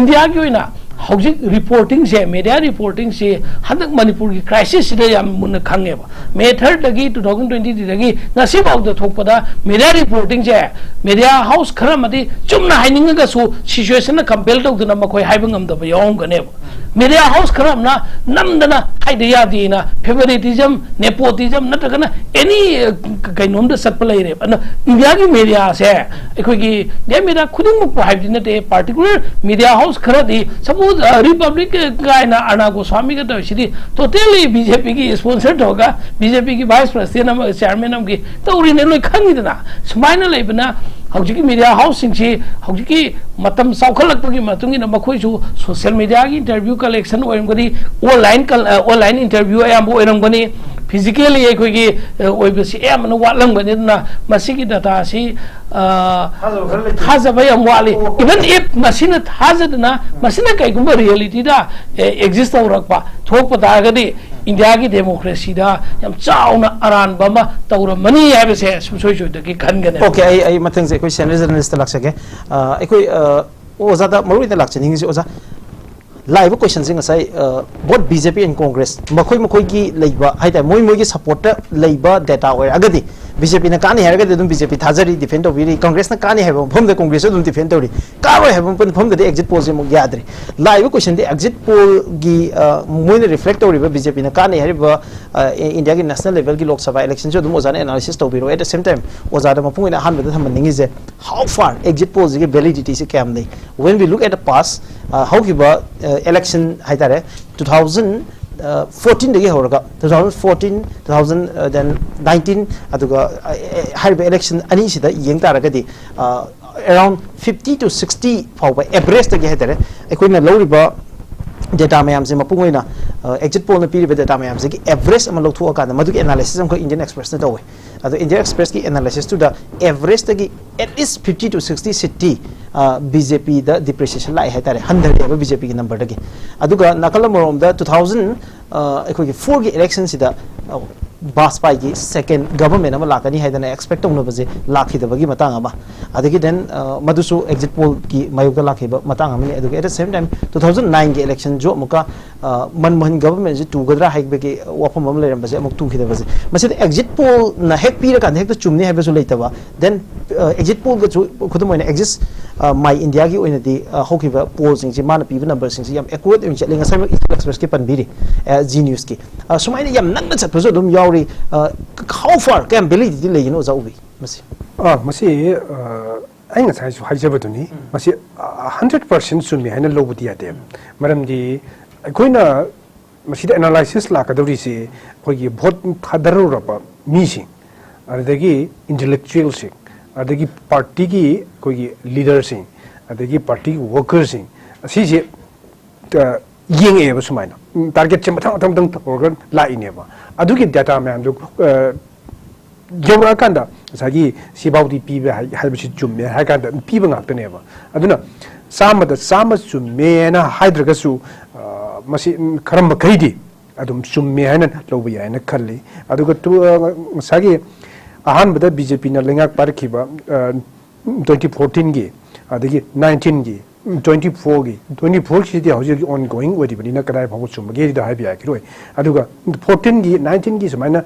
India gi oina हौजिक reporting से media reporting से हदक मणिपुर की crisis सिदा याम मुन खंगेबा मे 3 दगी 2020 दगी नसी बाउद थोपदा मीडिया रिपोर्टिंग से मीडिया हाउस खरमदी चुमना हाइनिंगा सु सिचुएशन कंपेल तौदना मखोय हाइबंगम दबा यौम गनेबा मीडिया हाउस खरमना नमदना हाइदे यादीना फेवरेटिज्म नेपोटिज्म नटगना एनी कैनोम द सटप लेरे इंडिया की मीडिया से एखोगी दे मीडिया खुदिंग मुक हाइबदिना ते पार्टिकुलर मीडिया हाउस खरदी सब रिपब्लिक गायना अर्णा गोस्वामी का तो टोटली बीजेपी की स्पॉन्सर्ड होगा बीजेपी की वाइस प्रेसिडेंट चेयरमैन की तौरी ने लोई खंगीदना सुमाइना लेबना हौजिकी मीडिया हाउसिंग से हौजिकी मतम साउखलकपगी मतुंगी न मखोइसु सोशल मीडिया की इंटरव्यू कलेक्शन ओइरमगनी ऑनलाइन इंटरव्यू अयाम ओइरमगनी फिजिकली एकोगी ओइबसी एमन वालमगनी ना मसिकी डाटा सी थाजबा याम वाली इवन इफ मसिना थाजदना मसिना कैगुंबा रियलिटी दा एग्जिस्ट औरकपा थोपदागदी इंडिया की डेमोक्रेसी दा याम चाउना अरान बमा तौर मनी हैबसे सुसोइसो दकी खनगने ओके आई मथंग से कोई सेनियर जर्नलिस्ट लग सके कोई ओजा दा मरुई दा लक्ष्य निंग से ओजा live question sing asai both BJP and Congress makoi ki leiba haida moi ki supporter leiba data oi agadi BJP na kani haraga dum BJP thajari defend oviri Congress na kani haba phom the Congress dum defend tori karo haba phom the exit poll se mo yadri live question the exit poll gi moi reflect ori BJP na kani hariba India ki national level ki Lok Sabha election jo dum ozana analysis to biro at the same time ozada mapung ina han bada tham ningi je how far exit polls ki validity se kam nei when we look at the past how kiba election haitare 2014 dagi horaga 2014 2019 aduga hariba election ani sida yeng taragadi around 50 to 60 power average dagi haitare ekoina loriba data mayam se mapung ina exit poll na piri data mayam se ki average ama lok thu ka na madu ki analysis am ko Indian Express na dawe ado Indian Express ki analysis to the average dagi at least 50 to 60 city BJP the depreciation lai haitare 100 aba BJP ki number dagi aduga nakala morom da 2004 ki election sida Bajpai ki second government ama lakani haidana expect tawna baje lakhi da bagi matang ama adagi then madusu exit poll ki mayuga lakhi ba matang amani aduga at the same time 2009 ki election jo muka manmohan government ji tugadra haigbe ki wafam am leram baje amuk tu khida baje masi exit poll na hek pira kan hek to chumni haibe su leitaba then exit poll ga khudumoina exist my India ki oina di hokiba poll sing ji mana piba number sing ji yam accurate in chatling asai express ki panbiri G news ki sumaina yam nan chat bazo dum yaw how far can believe the you know Zaubi masi I nga sai su haijabaduni masi 100% sumi hana lobudi ade maramdi koina masi da analysis la kadori se kogi bhot khadaru rapa misi adagi intellectual sing adagi party ki kogi leader sing adagi party workers sing asi je yeng e ba sumaina target chim thang organ la ineba adugi data man do jawra kanda sagi sibawdi pibe halbishi jumme ha kanda pibe ngakne ba aduna sama jumme na hydra su masi karam khaidi adum jumme hana lobi yana khalli aduga tu sagi ahan bada BJP na lengak parkhiba 2014 gi adagi 19 gi 24 gi 24 chi dia hoji ongoing wadi bani na kadai phawu chum ge da habi akiroi aduga 14 gi 19 gi samaina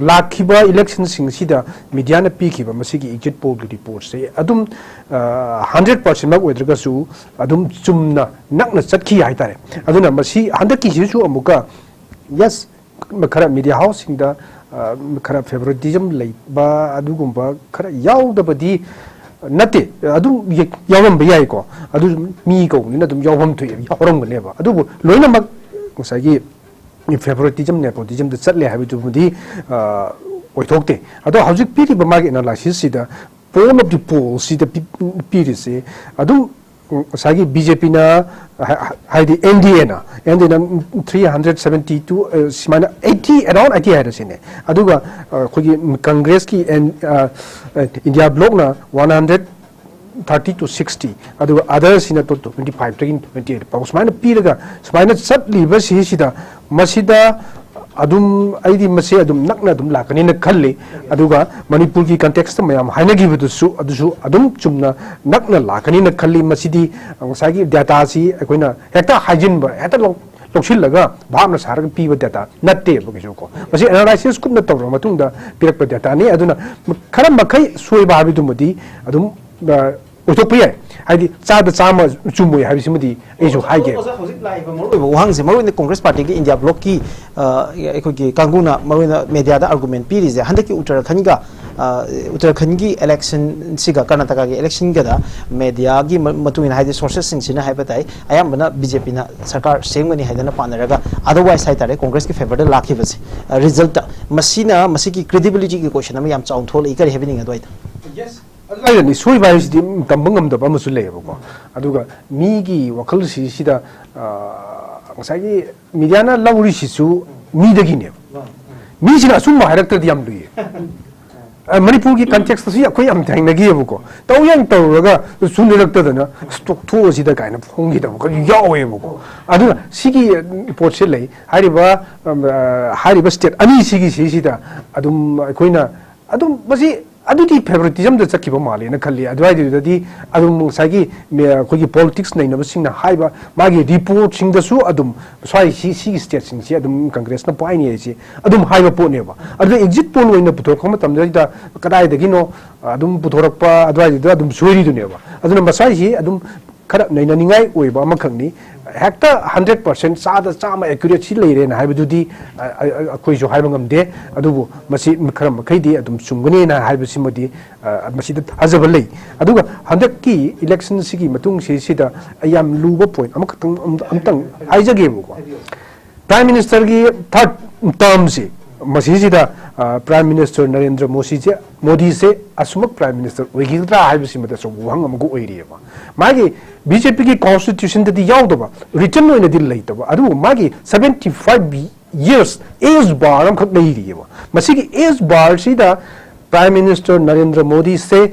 lakhiba election sing sida media na pikhiba masigi exit poll report se adum 100% mak wedraga su adum chumna nakna chatki haitare aduna masi 100 ki su amuka yes khara media house sing da khara favoritism leiba adugumba khara yaudabadi nate adu yawam bayai ko adu mi ko ni na dum yawam thu yawram leba adu loina mak musagi favoritism nepotism da chatle habi tu budi oithokte adu hojik piri ba mag analysis sida poll of the polls sida piri se adu sagi BJP na haidi NDA na 372 simana 80 around 80 hada sine aduga khogi Congress ki India bloc na 130 to 60 aduga others in to 25 to 28 pa usmana piraga smana sat liba si sida masida adum aidi mase adum nakna adum lakani na khalli aduga manipur ki context mayam haina gi budusu adusu adum chumna nakna lakani na khalli masidi sagi data si akoina hekta hygiene ba hekta lokshil laga bhamna sarag pi data natte ba ko masi analysis kum na tawra matungda pirak data ni aduna kharam makai soi ba habi dumudi adum utopia haidi chada chama chumui habi simudi eju haige hojik lai ba maro wang se maro in Congress party ki India bloc ki eko ki kanguna maro na media da argument piri je handaki Uttarakhand ki election siga Karnataka ki election ga da media gi matungin haidi sources sing sina haibatai ayam bana BJP na sarkar sengmani haidana panaraga otherwise haitare Congress ki favor da lakhi base result masina masiki credibility ki question am yam chaung thol ikari happening adoi yes ni soi bai si tambangam da ba musul lebo aduga mi gi wakal si sida ngasai media na lawri si su mi dagi ne mi sina sum ma harak ta diam lui manipur ki context si akoi am thang nagi ko taw yang taw raga sun rak ta na stock thu si da kai na phong gi da ko yawe ko aduga sigi report se lei hariba state ani sigi si sida adum koina adum basi अदुदी favouritism द चखिबो माले न खल्ली अदवाइदुददी अदुम सागी खोगी politics नैनब सिंगना हाइबा मागी report सिंगदसु अदुम स्वाई सी state सिंग सी अदुम कांग्रेस न पाइनी सी अदुम हाइबा पोनेबा अदु exit poll ओइना पुथोरख मतमदा कदाइदगिनो अदुम पुथोरकपा अदवाइदुदा अदुम सोइरिदुनेबा अदुना Masai सी अदुम खरा नैनानिङाइ ओइबा मखंगनी हेक्टा 100% सादा चामा एक्युरेसी लेरेन हाइबदुदी अखोइसु हाइबंगमदे अदुबु मसी खरा मखैदी अदुम सुंगनी ना हाइबसिमदि मसीद थाजब लै अदुगा हंदककी इलेक्शन सिगी मतुंग सिदा याम लुबा पॉइंट अमखतंग अमतंग हाइजगेबुको प्राइम मिनिस्टर की थर्ड टर्म से मसीजिदा प्राइम मिनिस्टर नरेंद्र मोदी से असुमक प्राइम मिनिस्टर ओइगिद्रा हाइबसिमदा सो वहंग अमगु ओइरियबा मागी बीजेपी की कॉन्स्टिट्यूशन दि यावदबा रिटर्न ओइना दि लैतबा अदु मागी 75 years एज बार अमखक लैरियबा मसीगी एज बार सिदा प्राइम मिनिस्टर नरेंद्र मोदी से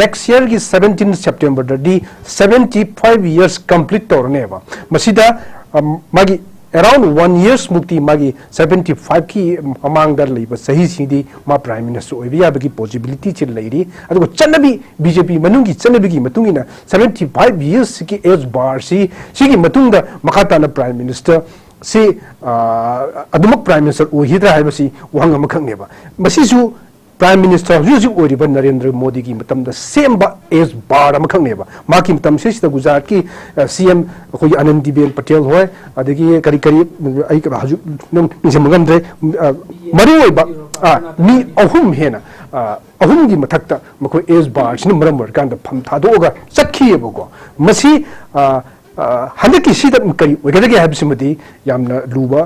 नेक्स्ट ईयर की 17 सितंबर दी 75 years कंप्लीट तोरनेबा मसीदा मागी around 1 year मुक्ति मागी 75 की अमांग दर लेबा सही सिदी मा प्राइम मिनिस्टर ओइबिया बगी पॉसिबिलिटी चे लेरी अदुगो चन्नबी बीजेपी मनुंगी चन्नबी की मतुंगिना 75 years की एज बार सिगी मतुंगदा मखाताना प्राइम मिनिस्टर से अदुमक प्राइम मिनिस्टर ओहिद्रा हाइबसी वहंग अमखंगनेबा मसीसु प्राइम मिनिस्टर हजिक ओरिबा नरेंद्र मोदी की मतम सेम एज बार अमखंगनेबा माकी मतम से गुजरात की सीएम कोई आनंदीबेन पटेल होय अदगी करी करी आई हजु निजमगंद्रे मरु ओइबा मी अहुम हेना अहुम की मथक्ता मको एज बार सिन मरम वर्कांद फम थादोगा चखियेबको मसी हंदकी सीदा करी ओइगदगे हाबसिमदी यामना लुबा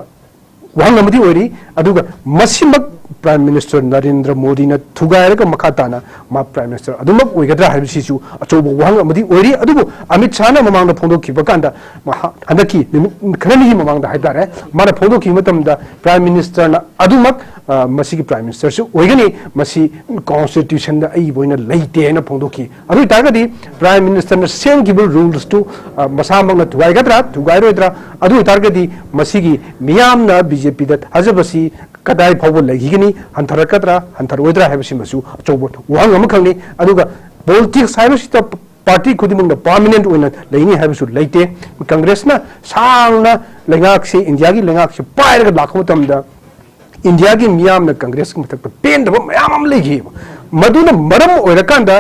वहंगमदी ओइरी अदुगा मसीमक प्राइम मिनिस्टर नरेंद्र मोदी ने थुगायरग मखाताना मा प्राइम मिनिस्टर अदुमक ओइगद्रा हाबिसिसु अचोबो वहंगमदी ओइरी अदुबो अमित शाह ना ममांगदा फोंदोखिबा कांदा हंदकी खननी ममांगदा हाइदारे माना फोंदोखि मतमदा प्राइम मिनिस्टर ना अदुमक मसीगी प्राइम मिनिस्टर सु ओइगनी मसी कॉन्स्टिट्यूशन दा आई बोइना लैते ना फोंदोखि अदु तागदी प्राइम मिनिस्टर ना सेमगिबल रूल्स टू मसामंगना थुगायगद्रा थुगायरोइद्रा अदु तागदी मसीगी मियामना बीजेपी दा हजबसी कदाई फावो लैगिगनी हंथरकद्रा हंथरओइद्रा हाइबसिमसु अचोबो वहंग अमखंगनी अदुगा पॉलिटिक्स हाइबसिता पार्टी खुदिमुंग परमानेंट ओइना लैनी हाइबसु लैते कांग्रेस ना सांगना लेंगाक से इंडिया की लेंगाक से पायरग लाखो तमदा इंडिया की मियाम ना कांग्रेस की मतक पेंदब मयाम अम लेगी मदुना मरम ओइरकांदा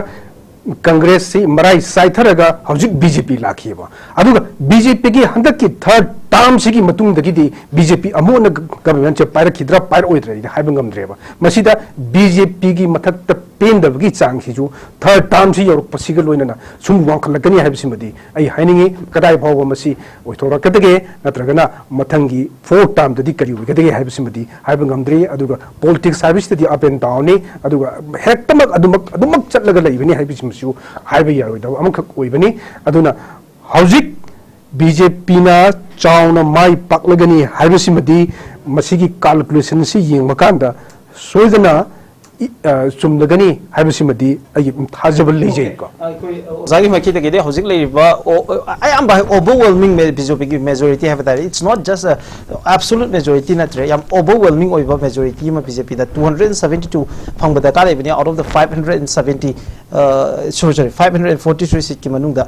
कांग्रेस से मराई साइथरगा हजिक बीजेपी लाखिबा अदुगा बीजेपी की हंदक की थर्ड टर्म सिगी मतुंग दगिदी बीजेपी अमोन गवर्नमेंट से पायरखिद्रा पायर ओइद्रैदि हाइबंगमद्रेबा मसीदा बीजेपी की मथक पेंदबगी चांग सिजु थर्ड टर्म सि योरक पसिगल लोइना सुम वांखलगनी हाइबसिमदी आई हाइनिंगी कदाई फावो मसी ओइथोरकदगे नत्रगना मथंगी फोर्थ टर्म ददि करी ओइगदगे हाइबसिमदी हाइबंगमद्रे अदुगा पॉलिटिक्स हाइबसिदि अप एंड डाउन ने अदुगा हेक्तमक अदुमक चटलगा लैबनी हाइबसिमसु हाइबा यारोइदा अमखक ओइबनी अदुना हौजिक बीजेपी ना चाउना माई पाकलगनी हाइबसिमदी मसीगी कैलकुलेशन से येंगमकांदा सोइदना चुमदगनी हाइबसिमदी आई थाजबल लेजेको जागी मखी तगेदे हौजिक लेरिबा आयाम बाय ओवरवेलमिंग बीजेपी की majority have that it's not just absolute majority नत्रे याम ओवरवेलमिंग ओइबा मेजॉरिटी मा बीजेपी दा 272 फंगबदा का लेबनी out of the 570 sorry 543 seat की मनुंगदा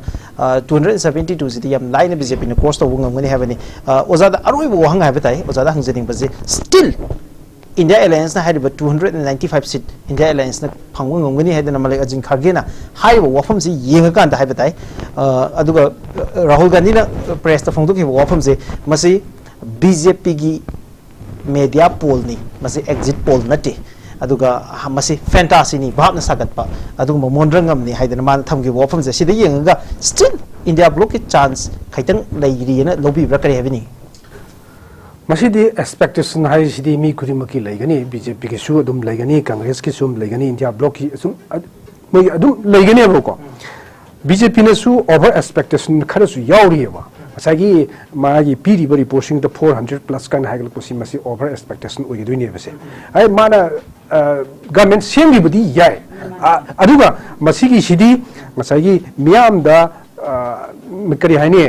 272 सिटी याम लाइन बीजेपी ने क्रॉस तव ngमगनी हैबनी ओजादा अरोइबो हंग हैबताई ओजादा हंजनिंग बजे still India Alliance na haiba 295 seat India Alliance na phangwa ngomgani haidana malai ajin kharge na haiba wafam si yenga kan da haiba tai aduga Rahul Gandhi na press ta phangdu ki wafam se masi BJP gi media poll ni masi exit poll nate aduga masi fantasy ni bhap na sagat pa aduga mondrangam ni haidana man tham gi wafam se sida yenga still India block ki chance khaitang lairi na lobby bra kare habini मसीदी expectation है सिदी मी खुदिमकी लेगनी BJP के सु अदुम लेगनी कांग्रेस के सुम लेगनी India block की सुम मै अदुम लेगनी बको BJP ने सु over expectation खरसु यावरियबा मसागी मागी पीरिबा रिपोर्टिंग द 400 प्लस कान हाइगल कोसी मसी ओवर एक्सपेक्टेशन ओइदुइने बसे आइ माना गवर्नमेंट सेंगी बदी याय अदुगा मसीगी सिदी मसागी मियाम दा करी हाइने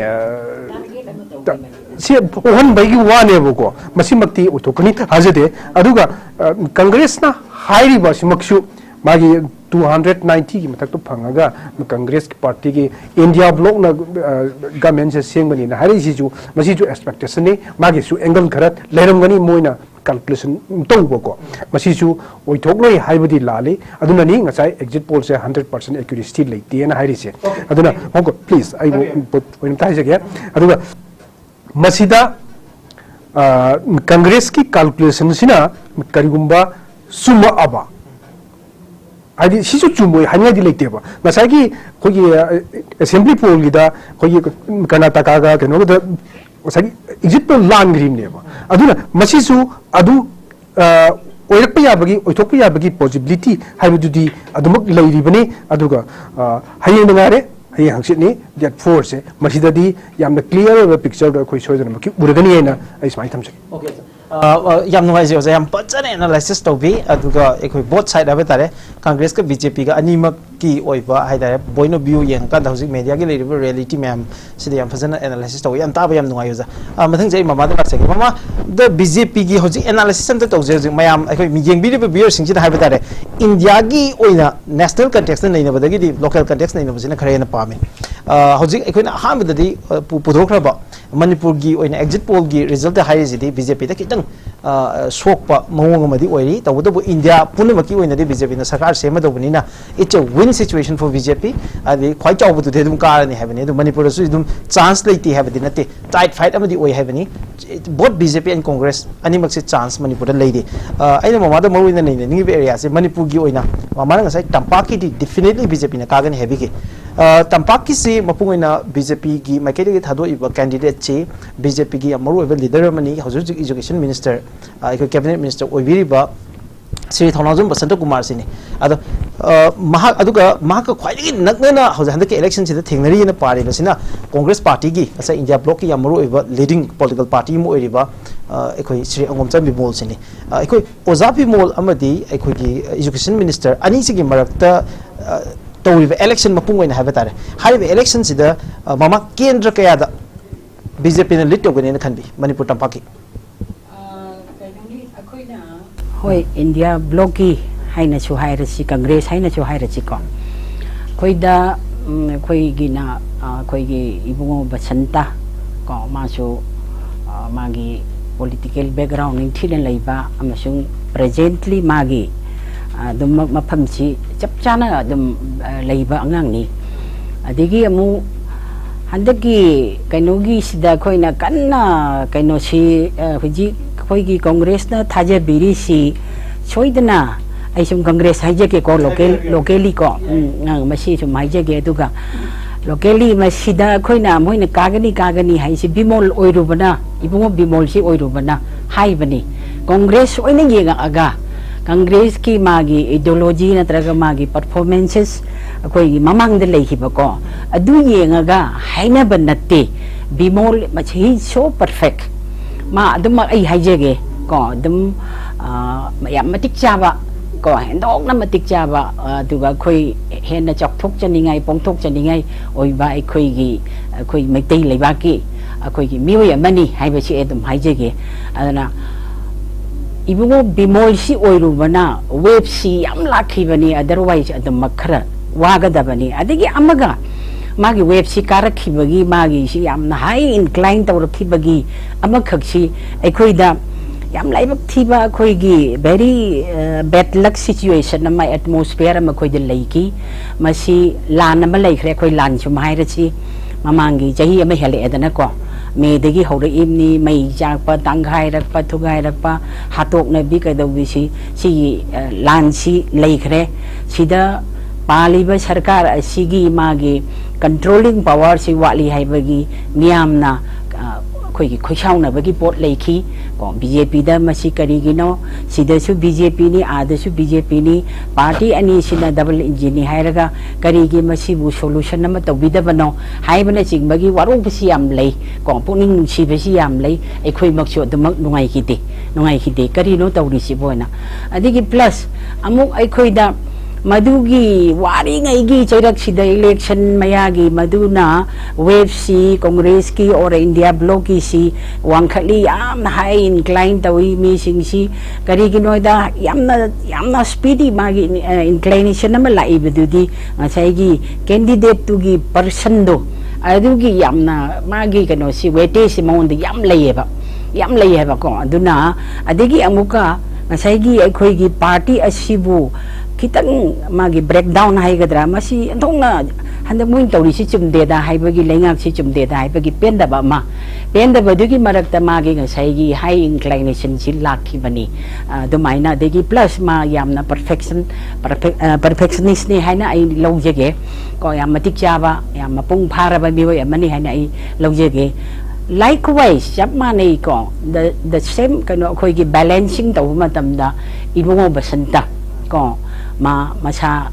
से ओहन बैगी वानेबको मसीमक्ति उतोकनी हाजदे अदुगा कांग्रेस ना हाइरिबा सिमक्सु मागी 290 की मतलब तो फंगागा कांग्रेस की पार्टी की इंडिया ब्लॉक ना गवर्नमेंट से सेंग बनी ना हरी चीज़ जो एक्सपेक्टेशन है मागी सु एंगल खरत लेरम गनी मोइना कैलकुलेशन तो बको मसीजु ओइथोक लोई हाइबदी लाले अदुना नि ngасai एग्जिट पोल से 100% एक्यूरेसी लेती है ना हाइरी से अदुना होको प्लीज आई वो पॉइंट ताई जगह अदुगा मसीदा कांग्रेस की कैलकुलेशन सिना करिगुंबा सुमा अबा आदि सिसु चुमोय हानियादि लेतेबा ngасai की खोगी असेंबली पोल गिदा खोगी कर्नाटका का केनोदा ngасai एग्जिट पोल लान ग्रीमनेबा अदुना मसीसु अदु ओइरप याबगी ओइथोप याबगी पॉसिबिलिटी हाइबदुदी अदुमक लेरिबने अदुगा हायें नगारे हायें हंगसितनी डेट 4 से मसीददी यामना क्लियर पिक्चर द खोइ सोजन मकि उरगनी हैना आई स्माइ थमसे ओके याम नुंगाइजे ओजा याम पचन एनालिसिस तौबी अदुगा एखोइ बोथ साइड हाबे तारे कांग्रेस का बीजेपी का अनिमक की ओइबा हाइदारे पॉइंट ऑफ व्यू यंग का हौजिक मीडिया की लेरिबा रियलिटी मैम सिदे याम फजन एनालिसिस तौ याम ताबा याम नुंगाइजा मथंग जै मामा द लाक्से मामा द बीजेपी की हौजिक एनालिसिस अंत तौजे हौजिक मयाम एखोइ मियेंग बिरिबा व्यूअर सिंग हाबे तारे इंडिया की ओइना नेशनल कंटेक्स्ट नैनबदगी दी लोकल कंटेक्स्ट नैनबसिना खरेना पामे हौजिक एखोइना हामददी पुदोखरबा मणिपुर की ओइना एग्जिट पोल की रिजल्ट हाइजिदी बीजेपी दा कितंग सोकपा मवंग अमदी ओइरी तबदबु इंडिया पुनमकी ओइनादी बीजेपी ना सरकार सेमदबनिना it's a win situation for BJP आदि ख्वाइ चावबदु देदुम कारनी हैबनी दु मणिपुर सु दुम चांस लेती हैबदी नते टाइट फाइट अमदी ओइ हैबनी बोथ बीजेपी एंड कांग्रेस अनिमक से चांस मणिपुर लेदे आइना ममादा मरुइना नैने निबे एरिया से मणिपुर की ओइना ममाना ngasai तंपाकी दी डेफिनेटली बीजेपी ना कागन हैबी के तंपाकी से मपुंगना बीजेपी की माइकेली थादो इबा कैंडिडेट से बीजेपी की मरुइबा लीडर मनी हौजुजिक एजुकेशन मिनिस्टर कैबिनेट मिनिस्टर ओइबिरिबा श्री थौनाजुम बसंत कुमार सिने अदो ख्वाई नकना हंदक के इलेक्शन से थेंगनरी पारी कांग्रेस पार्टी की इंडिया ब्लॉक की मरुइबा लीडिंग पॉलिटिकल पार्टी अखोई श्री अंगोमचंद बिमोल सिने अखोई ओजा बिमोल एजुकेशन मिनिस्टर अनी सिगी मरक्ता तौरिबा इलेक्शन मपुंग ओइना हाबे तारे हाइबे इलेक्शन सिदा मामा केंद्र कयादा बीजेपी ने लीड तौगने खनबी मणिपुर तंपाकी होय इंडिया ब्लॉक की हाइना छु हाइरसी कांग्रेस हाइना छु हाइरसी को खोइदा खोइगिना खोइगी इबुंगो बसंता को मासु मागी पॉलिटिकल बैकग्राउंड निथिन लैबा अमसुंग प्रेजेंटली मागी दुम मफमसी चपचाना दुम लैबा अंगांगनी अदिगी अमु हंदकी कैनोगी सिदा खोइना कन्ना कैनोसी हुजी खोइगी कांग्रेस ना थाजे बिरिसी सोइदना आइसुम कांग्रेस हाइजे के को लोकली को मसी सुम हाइजे के दुगा locally मसीदा खोइना Moina कागनी HiAce Bimol ओइरुबना Ibungo Bimol सी ओइरुबना हाइबनी कांग्रेस ओइना येगा अगा कांग्रेस की मागी आइडियोलॉजी नत्रगा मागी परफॉर्मेंसेस अखोई ममांग दे लेखिबको अदु येंगा हाइनबा नत्ते बिमोल मछि सो परफेक्ट मा अदुम आई हाइजेगे को अदुम याम मतिक चाबा को हेंदोकना मतिक चाबा अदुगा खोई हेन चौथोक चनिङाई पोंथोक चनिङाई ओइबा अखोई मैतै लेबाकी अखोई मियोय अमनी हाइबसी अदुम हाइजेगे अदना इबुंगो बिमोल सी ओइरुबना वेब सी याम लाखिबनी अदरवाइज अदुम मखरा वागदबनी अदगी अमगा मागी वेब सी कारखिबगी मागी सी याम हाई इनक्लाइन तौरखिबगी अमखक्सी अखोइदा याम लाइबक थिबा अखोइगी वेरी बैड लक सिचुएशन अमा एटमॉस्फेयर अमा खोइद लैकी मसी लान अमा लैखरे अखोइ लान सुम हाइरछि ममांगी चही अमा हेले एदनको मेदगी हौरइमनी मई जाकपा तांगाइरकपा थुगाइरकपा हातोकनबी कैदौबिसी सी लानसी लैखरे सिदा पालिबा सरकार असिगी मागी कंट्रोलिंग पावर सी वाली हाइबगी मियामना खोइगी खोइसाउनबगी पोट लैखी को बीजेपी दा मसी करिगिनो सिदसु बीजेपी नि आदसु बीजेपी नि पार्टी अनी सिना डबल इंजिन नि हाइरगा करिगी मसी बु सोल्यूशन नम तौबिदबनो हाइबना चिंगबगी वारोबसी याम लै को पुनिंग नुसिबसी याम लै एखोइ मक्सो दमक नुंगाइखिदे करिनो तौरिसि बोना अदिगी प्लस अमुक एखोइदा Madugi wari ngaigi chairak sida election mayagi maduna wave si Congress ki or India bloc ki si wangkhali yam high inclined tawi mi sing si kari ginoida yamna speedy magi inclination na lai bedudi ngasai gi candidate tu gi person do adugi yamna magi kano si wete si maun de yam layeba ko aduna adigi amuka ngasai gi akhoi gi party asibu kitang magi breakdown hai gadra masi antongna handa muing tawri si chumde da hai bagi lengak si chumde da hai bagi penda ba ma penda ba dugi marakta magi ngasai gi high inclination si lakhi bani dumaina degi plus ma yamna perfectionist ni haina ai lojege ko yam matik chaba yam mapung phara ba mi wa mani haina ai lojege likewise jab mani ko the same kano khoi gi balancing taw matam da ibungo basanta ko masa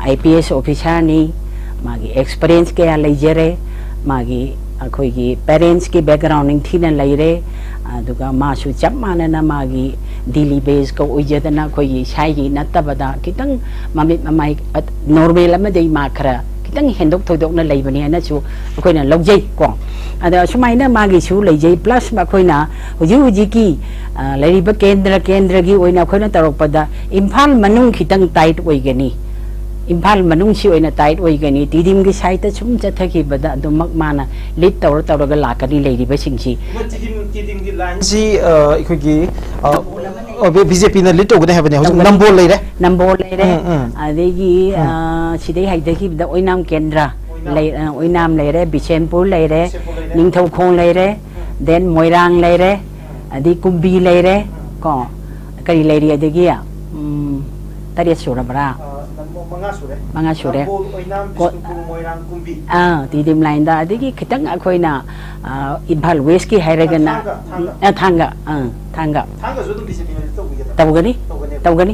IPS officer ni magi experience ke lejere magi akhoi gi parents ki background ning thina leire aduga ma su chap mana na magi daily base ko ujadana khoi gi sai gi natabada kitang mamit mamai normal amade ma khara kitang hendok thodok na leibani na su akhoi na logjai ko ada sumai na magi su lejai plus ma khoi na huji ki leiriba kendra gi oina khoi na tarok pada imphal manung kitang tight oi gani imphal manung si oina tight oi gani tidim gi sai ta sum chathaki bada do mak mana lit tawra ga lakani leiriba singsi tidim gi line si ikhoi gi BJP na lit ogane habane hojung nambol leire adegi sidai haidaki da oinam kendra oinam leire Bichenpur leire Ningthau Khong leire then Moirang leire adi Kumbi leire ko kari leire adegi tariat sura bara manga sure ko tidim line da adegi kitang akhoi na Imphal West ki hairagana thanga tawgani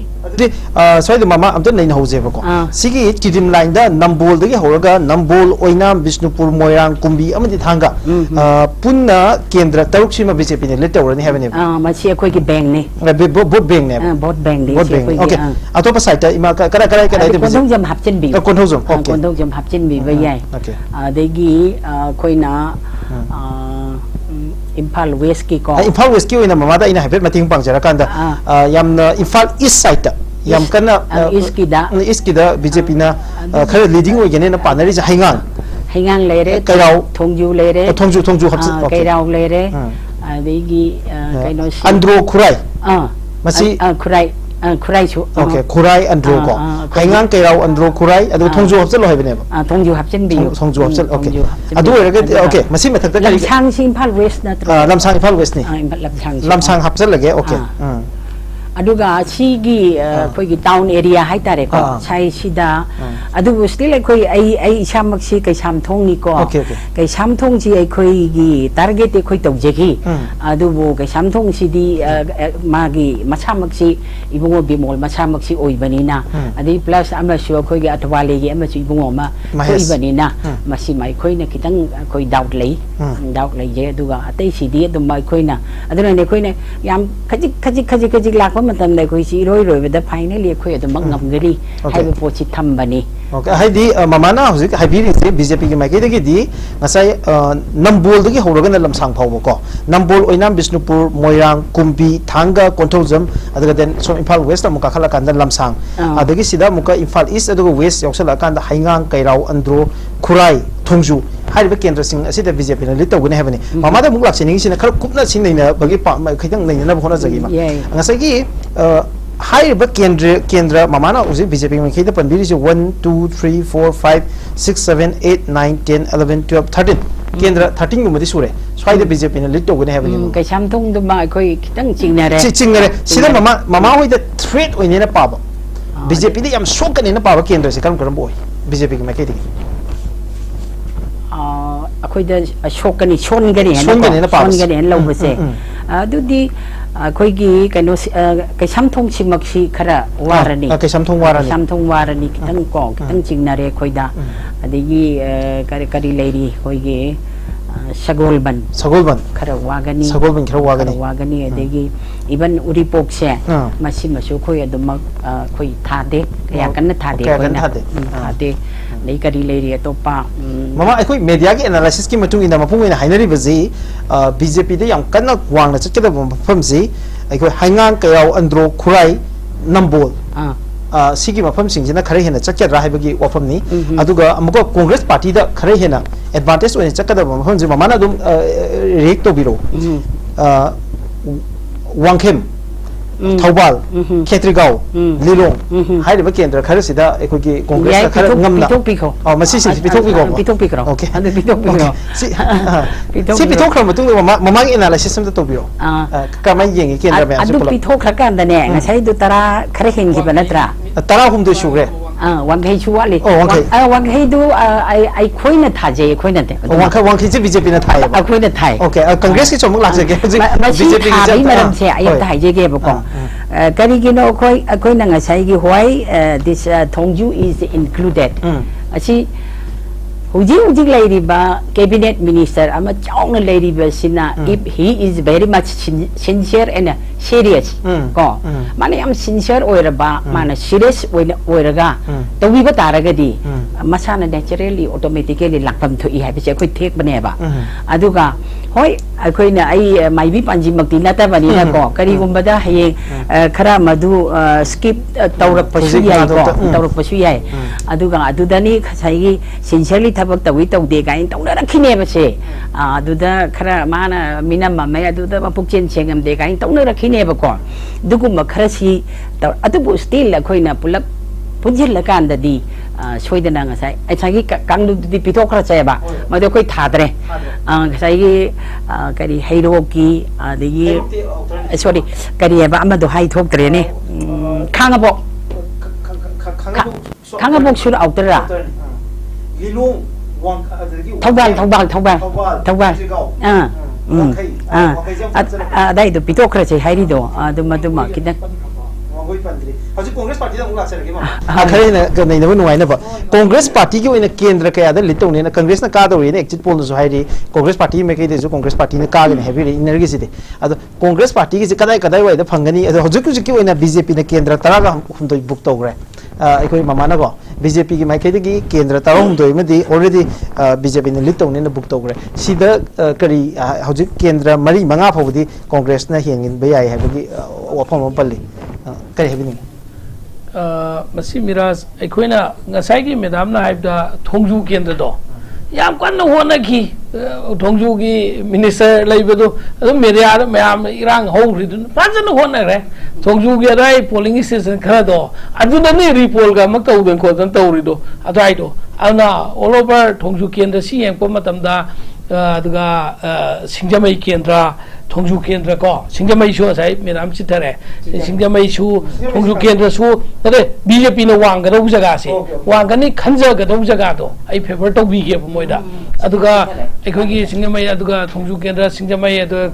sai de mama amta nei hause ba ko sigi tidim line da nambol de horaga nambol oinam Bishnupur Moirang Kumbi amadi thanga punna kendra taruk sima BJP ne letter ni have ne ma si akhoi ki bank ne vote bank ne vote bank de okay atopa site ima kara de kondong jam hapchen bi okay kondong jam hapchen bi ba yai okay adegi koina Imphal West ki ko Imphal West ki oina mama da ina habet mating pangjara kanda yamna Imphal East side yam kana East ki da BJP na khare leading oigene na panari ja haingang leire kairau thongju leire thongju hapsi kairau leire adegi kaino andro khurai masi khurai chu okay khurai andro ko haingang kairau andro khurai adu thongju hapsel lo habene ba thongju hapchen bi thongju hapsel okay adu okay masi mathak ta kali lamsang si Imphal West na lamsang Imphal West ni lamsang hapsel lage okay aduga sigi koi gi town area hai tare ko sai sida adu still koi ai samak si kai sam thong ni ko kai sam thong si ai koi gi target koi tok je gi adu bo kai sam thong si di magi masamak si ibungo bimol masamak si oi banina adi plus amla sure koi gi atwale gi ama si ibungo ma koi banina masi mai koi na kitang koi doubt lei je aduga atai si di adu mai koi na aduna ne koi ne yam khaji lak matam da koi si roi da finally koi adu mag ngam gari hai bo chi tham bani okay hai di mama na hozik hai bi ri BJP ki mai ke de di ngasai nambol de horoga na lamsang phau ko nambol oinam Bishnupur Moirang Kumbi Thanga Konthojam adaga den som Imphal West amuka khala kan da lamsang adagi sida muka Imphal East aduga West yoksala kan da haingang kairau andro khurai thongju hariba kendra sing asida BJP na litau gune habani mama da muk laksini sina khar kupna sin nei bagi pa khitang nei na bhona jagi ma ngasai gi hariba kendra mama na uzi BJP ma khida panbiri ji 1 2 3 4 5 6 7 8 9 10 11 12 13 kendra 13 gumadi sure swai da BJP na litau gune habani kai samthung du ma khoi khitang chingnare sida mama hoi da threat oine na paba BJP da yam shokane na paba kendra se karam boy BJP ki ma khidi akhoi da shokani shongani na lobase adudi akhoi gi kaino kai samthong simak si khara warani kai samthong warani kitang ko kitang chingnare khoi da adigi kari leiri khoi gi Sagolban khara wagani adegi even uripok se masi masu khoi adum khoi thade ya kan thade thade nei kari leri atopa mama ai khoi media ki analysis ki matung ina mapung ina hainari bazi BJP de yang kan wang na chakda pham si ai khoi haingang kayau andro khurai nambol sigi mafam singjina khare hena chakya ra haibagi wafam ni aduga amuko congress party da khare hena advantage oine chakada mafam ji mamana dum rek to biro wangkhem Thaubal Khetrigau Lilong hairiba kendra khare sida ekogi congress khare ngamna masi si pitok piko okay ande pitok piko si pitok khram matung mama gi analysis sam to biro kamai yengi kendra me adu pitok khakan da ne ngasai du tara khare hen gi banatra tara hum de shugre wanghei chuwali wanghei du ai khoina thaje khoina te wanghei ji BJP na thai a khoina thai okay congress ki chomuk lak jage BJP ki jam maram se ai thai je ge bako kari gi no khoi na ngasai gi why this Thongju is included achi Huji lady ba cabinet minister ama chong lady ba sina if he is very much sincere and serious ko mane am sincere oira ba mana serious oira ga to wi ba taraga di masana naturally automatically lakpam thoi hai bi khoi thek bane ba aduga hoi khoi na ai mai bi panji makti na ta bani na ko kari gum bada haye khara madu skip tawrak pasu yai ko tawrak pasu yai aduga adudani khasai sincerely tabak tawi tawde ga in tawna rakhine ba se aduda khara mana minam ma mai aduda pukchen chengam de ga in tawna rakhine ba ko dugum khara si adubu still khoi na pulak punjil kan da di soidana ngasai ai chagi kang du di pitok khara chai ba ma de khoi thadre ngasai gi kari hero ki adegi sorry kari ba ama do hai thok tre ne khangabok sur outra Lilong Thobal dai do pitok khara chai hai ri do duma kidan Congress party da mula serge ma khare na nei na nuai na ba Congress party ki oina kendra kaya da litong ne na Congress na ka do ne exit poll no so hairi Congress party me kai de so Congress party na ka ne heavy energy site ado Congress party ki kadai wai da phangani ado hojuk ki oina BJP na kendra tara ga hum do book to gre ekoi mama na go BJP ki mai kai de ki kendra tara hum do me di already BJP na litong ne na book to gre sida kari hojuk kendra mari manga phobudi Congress na hengin ba yai habagi wafam palli kari habini masi Miraj aikoina ngasai gi madam na haibda Thongju kendra do yam kan no hona ki Thongju gi minister laibedo adu media mayam irang hongri du pajan hona re Thongju gi rai polling station khara do adu na ni report ga mak tau ben ko dan tau ri do adai do ana all over Thongju kendra si yang po matam da aduga singjamai kendra Thongju kendra ko singjamai shu sai meram chithare singjamai shu Thongju kendra su ade BJP na wang ga do jaga se wang ga ni khanja ga do jaga do ai favor to bi ge moida aduga ekhoi gi singjamai aduga Thongju kendra singjamai adu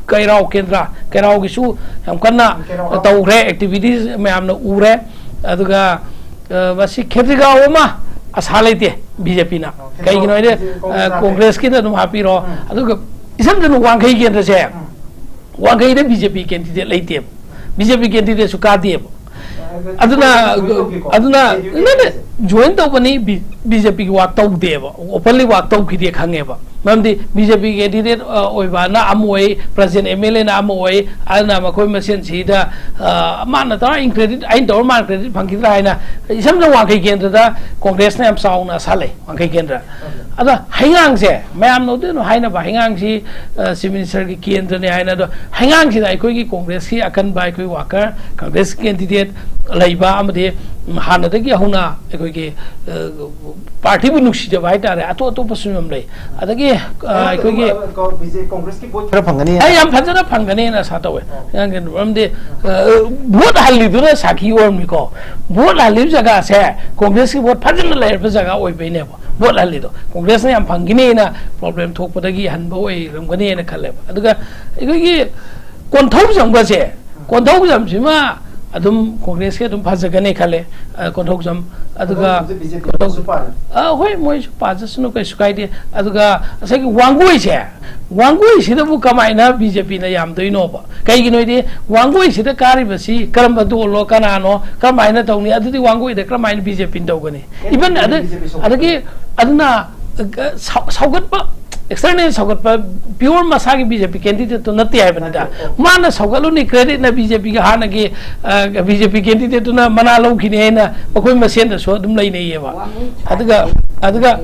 kairao kendra kairao gi su ham kanna tau re activities meam na ure aduga basi Khetrigau ma asalaite BJP na kai gi noide Congress ki da dum happy ro aduga isam janu wangai kendra se wangai de BJP candidate leite BJP candidate su ka de aduna ne join to bani BJP ki wa tau de ba openly wa tau ki de khange ba mamdi BJP candidate oiba na amoi president MLA na amoi alna ma koi masen sida mana ta in credit ain dor man credit phangki ra na isam janu wangai kendra da Congress na am sauna sale wangai kendra ada hangang se mayam no de no haina ba hangang si chief minister ki kendra ne haina do hangang si dai koi ki Congress ki akan bai koi waka Congress candidate laiba amade hana da ki huna koi ki party bu nuksi de bai tare ato pasumam lei adagi koi ki BJP Congress ki vote phangani ai am phajana phangani na sa tawe yang ramde vote halli du na sakhi orm ko vote halli jaga se Congress ki vote phajana lai pa jaga oi be ne ba vote halli do Congress ne am phangini na problem thok padagi han ba oi ramgani na khale aduga koi ki konthau jam ba se konthau jam sima adum congress ke adum phajagane khale konthokjam aduga hoi moi pajas no kai sukai de aduga asai wangoi se da bu kamaina BJP na yam doino ba kai gi noi de wangoi se da kari basi karam do lo kana no kamaina tawni adudi wangoi de kamaina BJP ndogane even adagi aduna saugat ba external saugat pa pure masagi BJP candidate to nati hai banida mana saugalu ni credit na BJP ga hana ge BJP candidate to na mana lo khine na koi masen da so dum lai nei ye ba aduga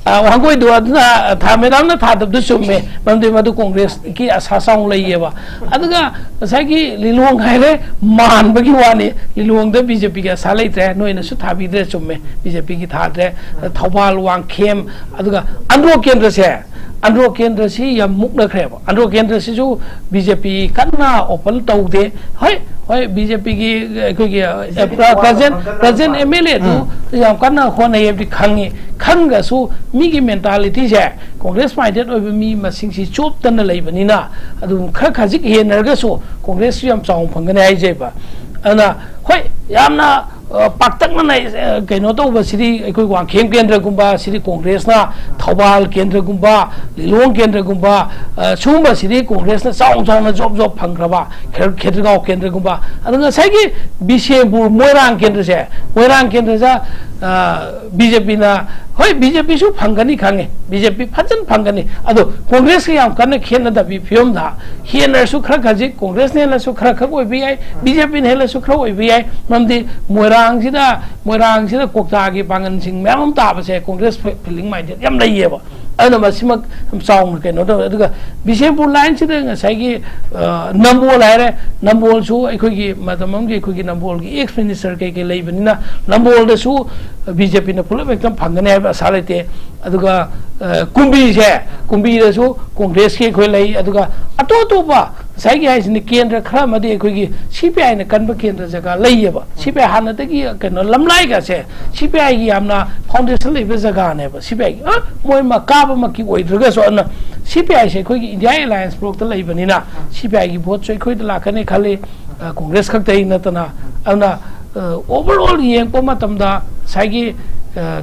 wangoi do aduna tha medam na tha dab du summe mamde madu congress ki asa saung lai ye ba aduga masagi lilong haire man ba gi wani lilong da BJP ga sa lai tre noi na su tha bi dre summe BJP ki tha dre thawal wang khem aduga andro kendra se andro kendra si yam mukna khreba andro kendra si ju BJP kanna open tawde hoi BJP ki present MLA tu yam kanna khona ye bi khangi khanga su mi gi mentality je congress minded oi mi masing si chop tan lai bani na adu khajik he narga su congress yam chaung phangane ai je ba ana hoi yamna paktak na kaino to ba siri ekoi wang khem kendra gumba siri congress na thawal kendra gumba lilong kendra gumba chumba siri congress na chaung na job phangraba khedrgaw kendra gumba adanga saigi bisepur moirang kendra se moirang kendra ja BJP na hoi BJP su phangani khange BJP phajan phangani ado congress ki yam kana khena da bi phiom da hener su khra khaji congress ne la su khra oi bi ai BJP ne la su khra oi bi ai mamdi moirang sida kokta gi bangan sing memam ta ba se congress feeling minded yam lai ye ba ana masimak saung ke no do aduga bisepur line sida ngasai gi nambol haire nambol su ekoi gi madamam gi ekoi gi nambol gi ex minister ke lei banina nambol da su BJP na pula ekdam phangane ba salete aduga kumbi da su congress ke khoi lei aduga ato ba sai gi hai ni kendra khra ma de ekoi gi CPI na kanba kendra jaga lei ba CPI hana de gi keno lamlai ga se CPI gi amna foundation lei ba jaga ne ba CPI moi ma ka ba ma ki oi draga so na CPI se khoi gi India Alliance bloc ta lei bani na CPI gi vote choi khoi da la khane khale congress khak tai na tana ana overall yeng po matamda saigi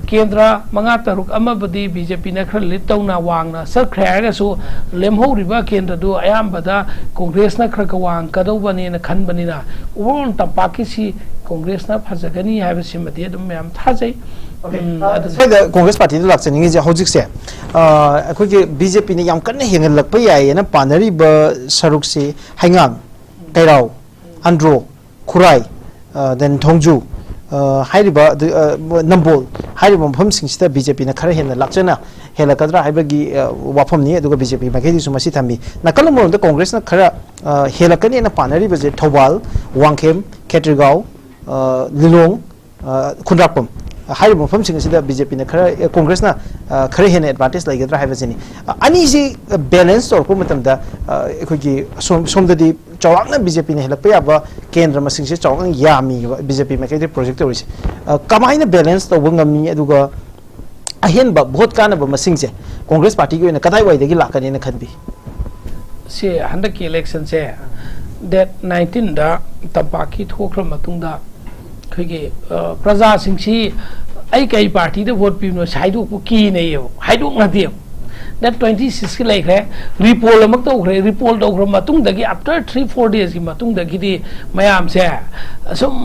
kendra manga taruk ama badi BJP na khra lit tawna wangna sakhrya ga su lemho riba kendra do ayam bada congress na khra ka wang ka do bani na khan bani na overall tapaki si congress na phajagani ha ba simati adum yam thajai so the congress party lak chani ngi ja hojik se akhoi ge BJP ni yam kan hengal lak pa yai na panari ba saruk se haingang kairau andro khurai then Thongju hairiba nambol hairiba mpham singsida BJP na khara hena lakchana hela kadra haibagi wafam ni aduga BJP makedi sumasi thambi nakalamon the congress na khara hela kani na panari baje thawal wangkhem khetrgaw lilong khunrapam hairiba mpham singsida BJP na khara congress na khara hena advantage lai gadra haibajini ani si balance or ko matamda ekhogi somdadi chawang BJP ne help ya ba kendra masing se chawang yami BJP ma kai project ori kamai na balance to ngami aduga ahen ba bhot kana ba masing se congress party ko na kadai wai degi lakani na khanbi se handa ki election se that 19 da tapaki thokra matungda khige praja sing si ai kai party de vote pi no saidu ko ki nei yo haidu na dio that 26 ki like hai repoll amak to gre repoll do gram matung dagi after 3-4 days ki matung dagi di mayam se sum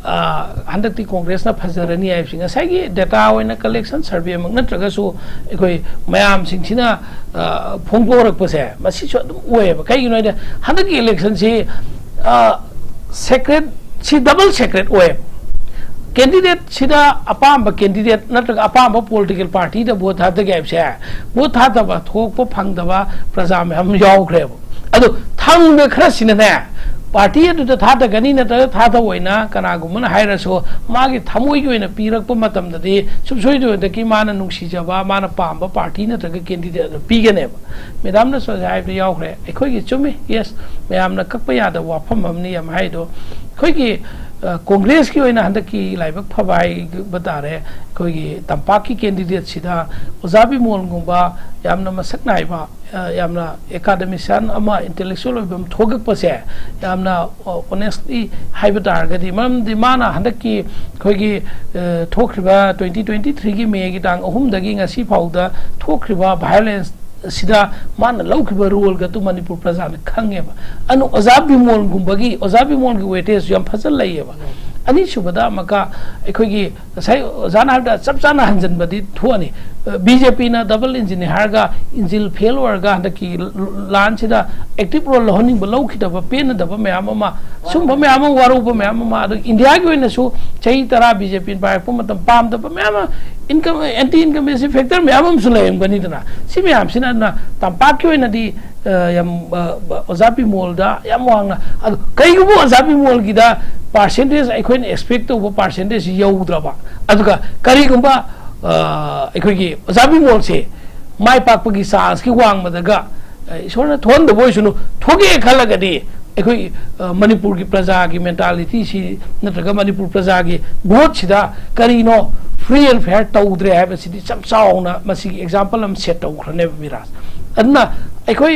handak ti congress na phajarani ai singa sai gi data oina collection survey amak na traga su ekoi mayam sing sina phongdorak pa se masi chu dum oe ba kai gi noi da handak ki election si secret si double secret oe candidate sida apamba candidate natrag apamba political party da vote ha da gap se vote ha da ba thok po phang da ba praja me ham yaw khre adu thang me khra sin ne party adu da tha da gani na da tha da oina kana gum na haira so magi thamoi gi oina pirak po matam da de sub soi do da ki mana nungsi jaba mana pamba party na da candidate da pi gane ba medam na so jai da yaw khre ekhoi gi chumi yes me am na kak pa ya da wa pham am ni am hai do khoi gi Congress की ओइना हंदक की लाइबक फबाई बता रहे कोई Tampa की candidate सिदा ओजाबी मोलगुंबा यामना मसक नाइबा यामना academician अमा intellectual ओइबम थोगक पसे यामना ऑनेस्टली हाइब तारगदी मरमदि माना हंदक की कोई थोखरिबा 2023 की मे की तांग अहुमदगी ngasi फाउदा थोखरिबा वायलेंस सिदा मान लौखिबा रोल का तो मणिपुर प्रजा ने खंगेबा अनु ओजाबी मोल गुंबगी ओजाबी मोल की वेटेज यम फजल लइएबा अनि सुबदा मका अखोगी सै जाना हबदा सब जाना हंजन बदी थोनी बीजेपी ना डबल इंजिन हारगा इंजिल फेल वर्गा हंदकी लान सिदा एक्टिव रोल होनिंग बलौ खिदबा पेन दबा मयाम मा सुम मयाम वारुब मयाम मा इंडिया की ओइनसु चै तरा बीजेपी पाए मतम पाम दबा मयाम इनकम एंटी इनकम फैक्टर मयाम सुलेम बनीदना सि मयाम सिना ना तंपाक की ओइनदी यम ओजाबी मोलदा यम वांगना कईगुबो ओजाबी मोल गिदा परसेंटेज अखोइन एक्सपेक्ट तो परसेंटेज यौद्रबा अदुगा करीगुंबा अखोगी ओजाबी मोल से माय पाकपगी चांस की वांगमदगा इसोरना थोन दबोइसुनु थोगे खलगदी अखोई मणिपुर की प्रजा की मेंटालिटी सी नत्रगा मणिपुर प्रजा की वोट सिदा करीनो फ्री एंड फेयर तौद्रे है सब चाउना मसी एग्जांपल हम सेट तौखरने मिराज अदना अखोई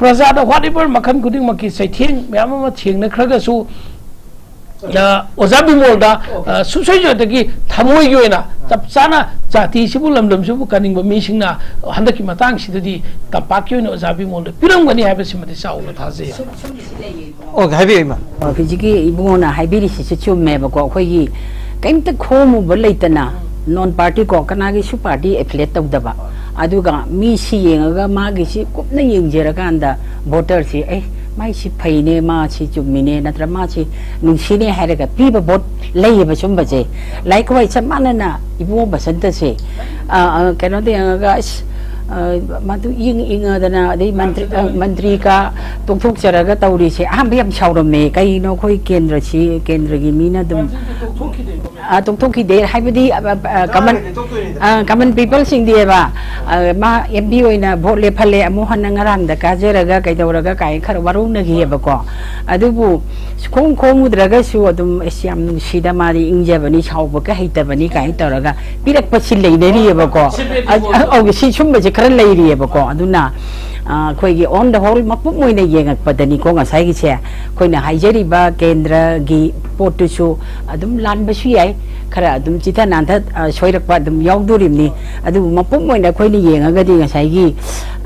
प्रजा दा व्हाटएवर मखन खुदिंग मकी सैथेंग म्याम मा थेंगनखरगसु ओजाबी मोलदा सुसैजोदगी थमोय योइना तब चाना जाति सिबु लमलम सिबु कनिंग मिसिंगना हंदकी मतंग सिददी तपाक योइना ओजाबी मोलदा पिरमगनी हाबसिमदि चाउना थाजे ओ हाबी मा फिजिकी इबुना हाबिरि सिसु चुमेबको अखोगी कैमत खोमु बलैतना नॉन पार्टी को कनागी सु पार्टी एफिलेट तौदबा अदुगा मी सि येंगा मागी सि कुपना येंजेरकांदा वोटर सि ए माई सि फैने मा सि चुमिने नत्र मा सि नुसिने हारेगा पीबा वोट लैयेबा सुमबजे लाइक वाइ समानना इबो बसंत से केनो देंगा मधु इंगदना अदे मंत्री का तोंथोकचरगा तौरी से आम यम सावरमे कईनो खोई केंद्र सी केंद्र की मीना दुम तोंथोकी दे हाइबदी कमन पीपल सिंग दिएबा मा एमपी ओइना भोट लेफले अमु हनंगरांग द काजरगा कइदौरगा काई खर वरुनगिएबको अदुबु खों खोमुद्रगा सु अदुम एसियाम नुसिदा मारी इंजेबनी सावबका हैतबनी काई तौरगा पिरक पछि लेइनेरिएबको औ सि सुमबजे खर लेइरिएबको अदुना खोई ऑन द होल मपुक मोइने येंगकपदनी को ngसाई से खोइना हाइजरिबा केंद्र गी पोटुसु अदुम लानबसु याय खरा अदुम चिता नांथ सोइरकपा अदुम यावदोरिमनी अदु मपुक मोइना खोइनि येंगगदी ngसाई गी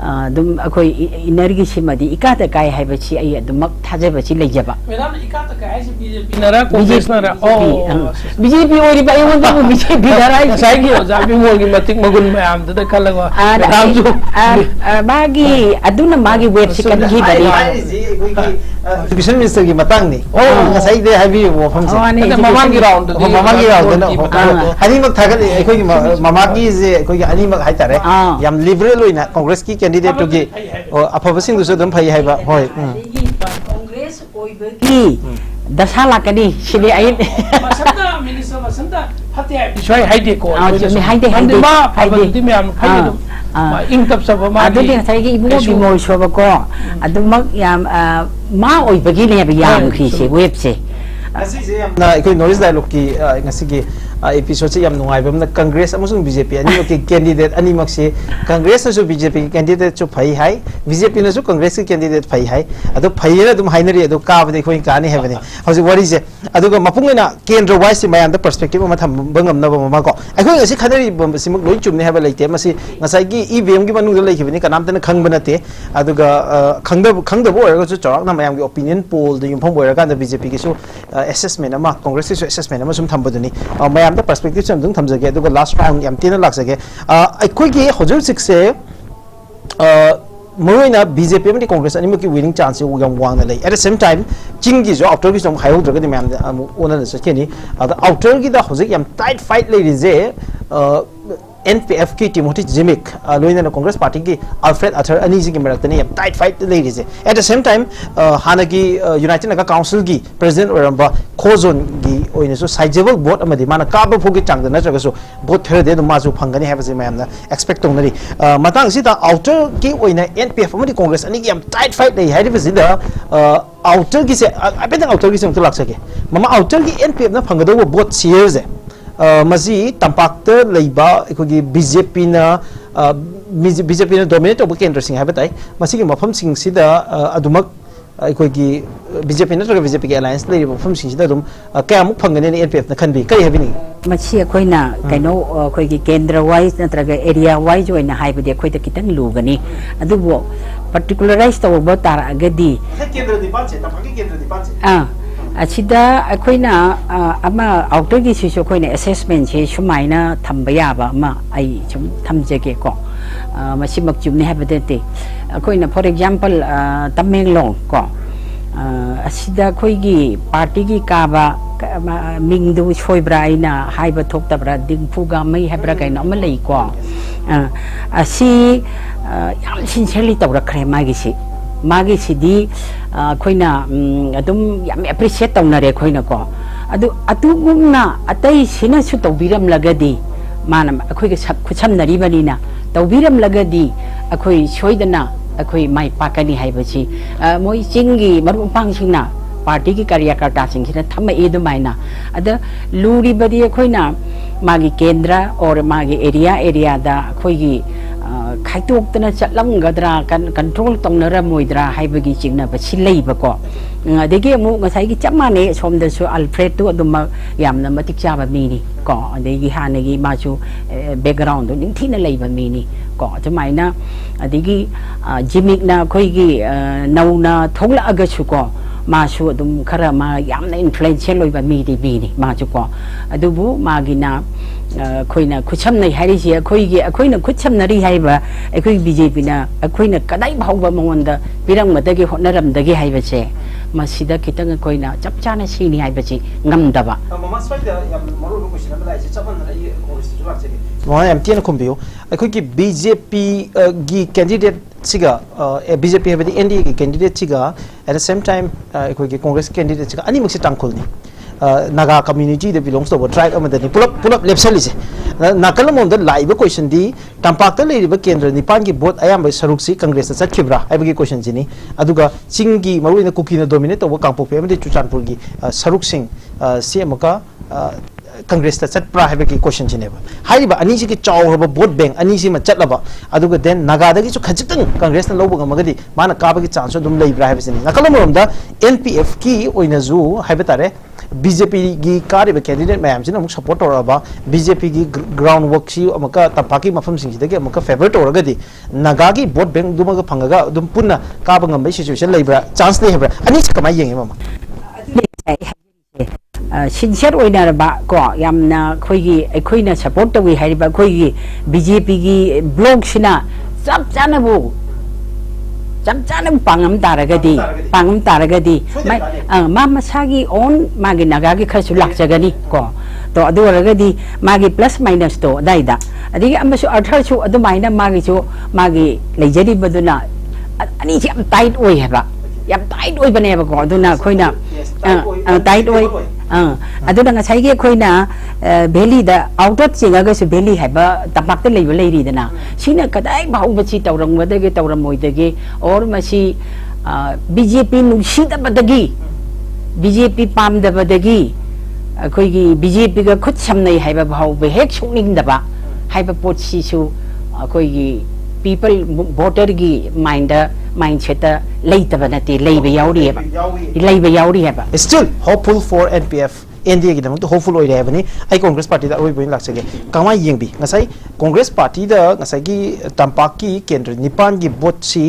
अदुम अखोई इनर्गी सिमदी इकाता काय हाइबछि आई अदुम थाजेबछि लेजबा मेराम इकाता काय से बीजेपी नरा कांग्रेस नरा ओ बीजेपी ओरिबा योंदा बीजेपी नरा ngसाई गी ओजाबी मोगी मतिक मगुन मयाम दद खलगवा रामजो बागी अदुना मागी वेब से कनगी बरी एजुकेशन मिनिस्टर की मतंग नि ओ ngसाई दे हाबी वफम से ममांगी राउंड ना अनीमक थागत अखोई ममागी जे अखोई अनीमक हाइतारे याम लिबरल ओइना कांग्रेस की कैंडिडेट टुगी अफबसिंग दुसु दम फै हाइबा होय कांग्रेस ओइबगी दशा लाकनी सिले आई मसंता मिनिस्टर मसंता फते सोय हाइदे को हाइदे मा फाइदे म्याम फाइदे इन तब सब मा अदुदि थाइगी इबुगो बिमोल सोबको अदुमक याम मा ओइबगी ने याम खिसे वेब से ना अखोई नॉलेज डायलॉग की ngasi की एपिसोड से याम नुंगाइबा हमना कांग्रेस अमसुंग बीजेपी अनिमक की कैंडिडेट अनिमक से कांग्रेस नसु बीजेपी की कैंडिडेट चु फै हाय बीजेपी नसु कांग्रेस की कैंडिडेट फै हाय अदो फैयेना दुम हाइनरी अदो काबदे खोइ कानी हेबने हजि वरी से अदुगा मपुंगना केंद्र वाइस से मयाम द पर्सपेक्टिव अमा थम बंगमनबा ममा को अखोइ ngasi खनरी सिमक लोइ चुमने हेबा लेते मसी ngасai की ईवीएम की मनुंग लेखिबनि कनामतन खंगब नते अदुगा खंगदबो ओरगा चु चौराक ना मयाम की ओपिनियन पोल द युमफम ओरगा द बीजेपी की सु असेसमेंट अमा कांग्रेस की असेसमेंट अमा सुम थंबदनि मयाम द पर्सपेक्टिव से हम थमजगे अदुगा लास्ट राउंड याम तीन लाखसगे अखोइ की हजर सिक्से मरोइना बीजेपी में कांग्रेस अनिमक की विनिंग चांस से उगम वांगना ले एट द सेम टाइम चिंग की जो आउटर की जो हाइहोद्रग दि मैम ओनन सकेनी आउटर की द हजक याम टाइट फाइट ले रिजे NPF की टिमोथी जिमिक लोइना कांग्रेस पार्टी की अल्फ्रेड अथर अनी जी की मरक्तने याम टाइट फाइट ले रिजे एट द सेम टाइम हाना की यूनाइटेड नगा काउंसिल की प्रेसिडेंट ओरंबा खोजोन की ओइनसो साइजेबल वोट अमदि माना काब फोगी चांग नत्रगसो वोट फेरदे दो माजु फंगनी हैबसे मैमना एक्सपेक्ट तोनरी मतंग सिदा आउटर की ओइना NPF अमदि कांग्रेस अनी की याम टाइट फाइट ले हैबसिदा आउटर की से अपेदन आउटर की से उत लाग सके ममा आउटर की NPF ना फंगदो वोट शेयर जे मजी तंपाक्ता लेबा अखोगी बीजेपी ना बीजेपी ना डोमिनेट तब केंद्र सिंह है बताई मसी की मफम सिंह सिदा अदुमक अखोगी बीजेपी नत्रगा बीजेपी के अलायंस ले मफम सिंह सिदा अदुम क्या मुक फंगने ने NPF ना खनबी कई हैबिनी मसी अखोइना कइनो अखोगी केंद्र वाइज नत्रगा एरिया वाइज ओइना हाइबदि अखोइदा कितंग लुगनी अदुबो पर्टिकुलराइज तब तारागदी केंद्र दीपान से तंपाकी केंद्र दीपान से असिदा अखोइना अमा आउटर की सिसो अखोइना असेसमेंट से सुमाइना थंबा याबा अमा आई सुम थमजेगे को मसी मक्चुमने हैबदेते अखोइना फॉर एग्जांपल तमेंगलोंग को असिदा अखोइगी पार्टी की काबा मिंगदु सोइब्रा आइना हाइबा थोक्तब्रा दिंफुगा मई हैब्रा काइना अमा लई को असि याम सिंसियरली तौरखरे मागिसी मागी सिदी खोइना अदुम याम एप्रिशिएट तौनरे खोइना को अदु अतुगुमना अतै सिना सु तौबिरम लगदी माना अखोइगे खुछमनरी बनिना तौबिरम लगदी अखोइ सोइदना अखोइ माइ पाकनी हाइबची मोइ चिंगी मरु पांगसिंगना पार्टी की कार्यकर्ता सिंह थम एदुमाइना अद लूरी बदी अखोइना मागी केंद्र और मागी एरिया दा अखोइगी खाइतोक्तना चलमगद्रा कंट्रोल तौनरा मोइद्रा हाइबगी चिंगना बछि लेबको अदेगे अमु ngसाइगी चमाने सोमदसु अल्फ्रेड तो अदुम यामना मतिक चाबा मीनी को अदेगी हानेगी माचु बैकग्राउंड दो निंथिना लेबा मीनी को जमाइना अदेगी जिमिकना खोइगी नौना थोगला अगसु को मासु अदुम खरा मा यामना इन्फ्लुएंशियल लोइबा मीदी बीनी माचु को अदुबु मागिना खोइना खुछम नै हारिसि अखोइना खुछम नरी हाइबा अखोइ बीजेपी ना अखोइना कदाइ भाउबा मंगोंदा पिरंगमदगी होनरमदगी हाइबसे मसिदा खितंग अखोइना चपचाना सिनि हाइबसि ngमदबा ममा स्वाइदा याम मरो क्वेश्चन अमा लाइसे चपन रही कोर्स जुलाक्से मोहा एमटीएन खुम्बियो अखोइ की बीजेपी गी कैंडिडेट सिगा बीजेपी हैबदी एनडीए की कैंडिडेट सिगा एट द सेम टाइम अखोइ की कांग्रेस कैंडिडेट सिगा अनि मक्से टांगखुलनी Naga community they belongs to tribe अमदनी पुलप लेप्सलिसे नाकलमोंद लाइव क्वेश्चन दी तंपाक्ता लेरिबा केंद्र निपान की बोट अयाम सरुक्सी कांग्रेस चटखिब्रा हैबगी क्वेश्चन जिनी अदुगा चिंगी मरुइना कुकीना डोमिनेट तब कांपोपे अमदि चुचानपुर की सरुक्सिंग सी अमका कांग्रेस चटप्रा हैबगी क्वेश्चन जिनेबा हाइबा अनी जी की चावरबा बोट बैंक अनी जी म चटलबा अदुगा देन नागादगी चु खजितंग कांग्रेस न लोबगा मगदी माना काबगी चांस दुम लेब्रा हैबसिनी नाकलमोंदा NPF की ओइनाजु हैबतारे बीजेपी की कार्य कैंडिडेट मैम से सपोर्ट तौरबा बीजेपी की ग्राउंड वर्क से तंपाकी मफम फेवर तौरगदी नागा की वोट बैंक दुमग फंगगा दुम पुन्ना काब ngam सिचुएशन लेब्रा चांस ले हेब्रा अनि कमाय येंगे ममा सिंसियर ओइनारबा को यामना खोइगी अखोइना सपोर्ट तवी हारिबा खोइगी बीजेपी की ब्लॉक सिना सब जानबो पांगम तारगदी मा मसागी ओन मागी नागागी खरसु लाक्चगनी को तो अदुरगदी मागी प्लस माइनस तो दाइदा अदिगी अमसु अर्थरसु अदुमाइना मागी मागी लेजरी बदुना अनि याम टाइट ओइ हेबा याम टाइट ओइ बनेबा को अदुना खोइना टाइट ओइ अदुना ngसाइगे खोइना भेली दा आउटर चिंगागसु भेली हैबा तपाक्ता लेबा लेरिदना सिना कदाइ भाउबची तौरंगबदगे तौरमोइदगे और मसी बीजेपी नुसिदबदगी बीजेपी पामदबदगी अखोइगी बीजेपी का खुद समनै हैबा भाउबे हेक सुनिंगदबा हैबा पोटसिसु अखोइगी people voter gi mindset leitaba nati leiba yauri heba still hopeful for NPF NDA gi damang hopeful oi reba ni ai Congress party da oi boin laksage kama yengbi ngasai Congress party da ngasai gi tampak ki kendra nipan gi vote si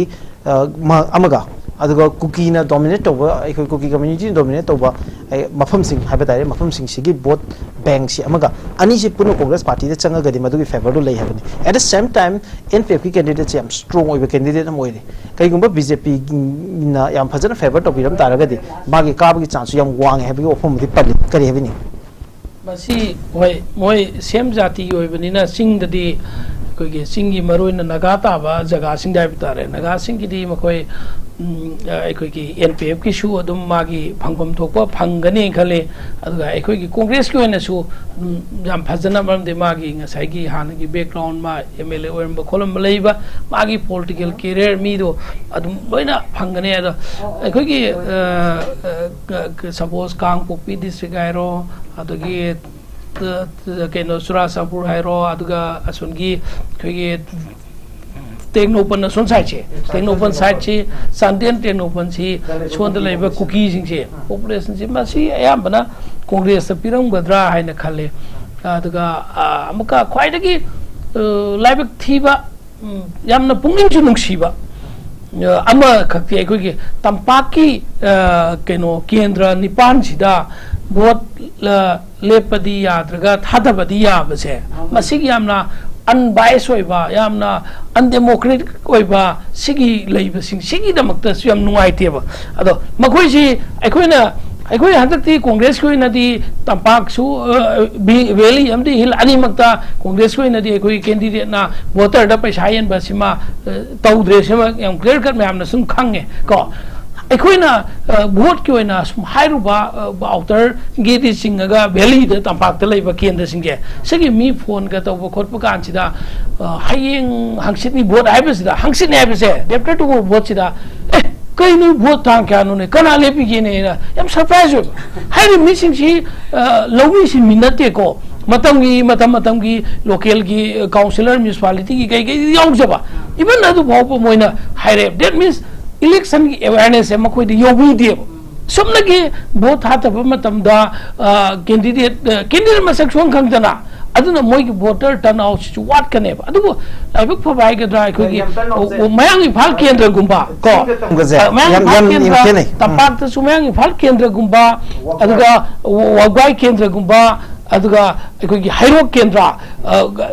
amaga aduga cookie na dominate over ai cookie community dominate over mafam sing haba tare mafam sing sigi vote bank si amaga ani si puno Congress party da changa gadi madu gi favor do lei habani at the same time NPF ki candidate si am strong oi candidate am oire kai gumba BJP na yam phajana favor to biram taragadi magi ka gi chance yam wang habi ofum di pali kari habini Masi hoi moi sem jati oi banina sing dadi koi ge singi maroina naga ta ba jaga sing dai bitare naga sing ki di makoi koi ki NPF ki shu adum magi phangpam thokpa phangani khale aduga koi ki congress ki oina su jam phajana maram de magi ngasai ki han ki background ma MLA oim ba kholam leiba magi political career mi do adum loina phangani ado koi ki suppose kang popi district airo adugi keno Surasapur hairo aduga asungi koi technopen son side che technopen side che sandian technopen chi chonda leiba cookie sing che population chi masi ayambana congress ta piram gadra haina khale aduga amuka khwaidagi laibak thiba yamna pungning chu nungsiba ama khakti ai koi tampaki keno kendra nipan chida vote lepadi yadraga thadabadi yabase masigi yamna unbiased oiba yamna undemocratic oiba sigi leiba sing sigi damakta su yam nuaiteba ado makoi si aikoi hantakti congress ko inadi tampak su valley amdi hill ani makta congress ko inadi aikoi candidate na voter da paisa yen basima tawdre sema yam clear cut me amna sum khange ko aikoina vote ki oina sum hairuba outer gedi singaga valley da tampak da leiba kendra singge segi mi phone ga taw khotpa kan chida hayeng hangsit ni vote aibasida hangsit ne aibase deputy to vote chida kai nu vote tang kya nu ne kana lepi gi ne yam surprise hai mi sing si lowi si minate ko matam gi local gi councillor municipality gi kai yaung jaba even adu bhau moina haire that means election awareness em koi de yobi de somna gi vote hata ba matam da candidate masak song khang dana aduna moi gi voter turnout chu wat kane ba adu abik phabai ga dra koi gi mayang phal kendra gumba ko mayang kendra tapak ta sumayang phal kendra gumba aduga wagwai kendra gumba aduga koi gi hairo kendra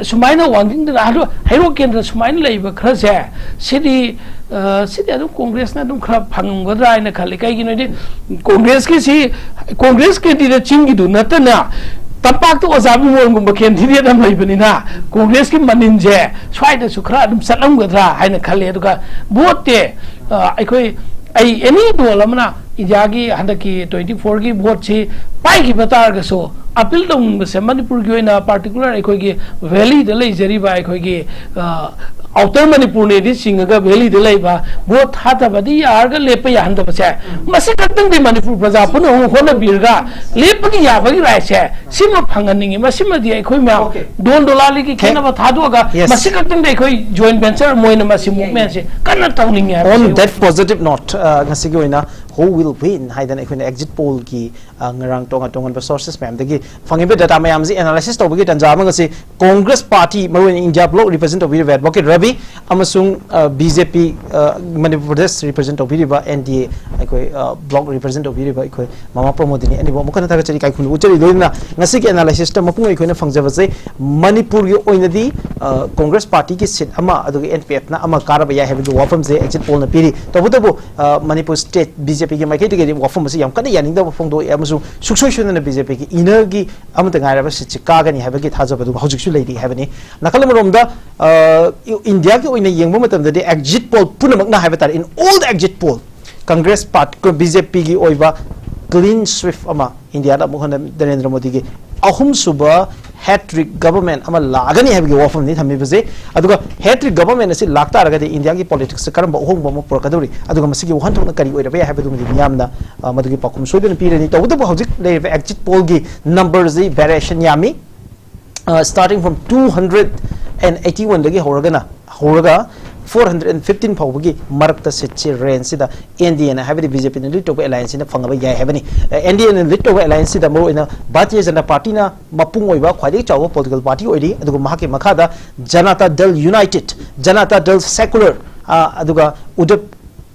sumaina wanging da hairo kendra sumaina leiba khra se sidi adu congress na dum khra phanggodra ina khali kai gi no congress ke di chingi du natana tapak to ozabi mon gum baken thiri dam leibani na congress ki manin je swai da sukra dum salam gadra haina khale aduga vote te aikoi ai any do lamna india gi handaki 24 gi vote chi pai gi batar ga so appeal dong se manipur gi na particular aikoi gi valley de lei jeri ba aikoi gi outer manipur ne di singaga valley de lei ba vote hata badi yar ga lepa ya handa ba se mase katang di manipur praja pun hona birga lepa gi ya ba gi rai se sima phanganingi masima di aikoi ma don dolali gi khena ba thadu ga mase katang de aikoi joint venture moina masi movement se kana tawning on that positive note ngasi gi oina who will win haidan aikoi exit poll ki ngarang tongan sources ma'am dagi fangibe data mayam ji analysis to bagi tanja ma ngasi congress party maruin india block representative advocate Rabi amasung BJP manipur Pradesh representative ba NDA aikoi block representative ba aikoi mama Pramodini ani bo mukana ta chari kai khunu chari loina ngasi ki analysis ta mapung aikoi na fangjaba je manipur gi oina di congress party ki seat ama adu NPF na ama karaba ya hebi wafam je exit poll na piri to budabu manipur state BJP ki maike de wafam se yam kana yaning da phong do amasung suksoi shuna na BJP ki ina gi amata ngai ba se ka gani heba gi thajaba du hojik su leidi hebani nakalam rom da india ki oina yengba matam da exit poll punamak na heba tar in all the exit poll congress party ko BJP gi oiba clean swift ama india da mohana Narendra Modi gi ahum suba hat-trick government ama lagani hebgi wafam ni thami base aduga hat-trick government asi lakta raga de india ki politics karam ohong bom porkaduri aduga masigi wahan thona kari oira ba hebdu mi yamna madugi pakum soidun pirani to budu hojik le exit poll gi numbers the variation yami starting from 281 lagi horaga 415 phawgi marakta sechi range sida NDA na habidi BJP na lead to alliance na phangaba yai habani NDA na lead to alliance sida mo ina Bharatiya Janata Party na mapung oiba khwadi chawa political party oidi aduga mahake makhada Janata Dal United Janata Dal Secular aduga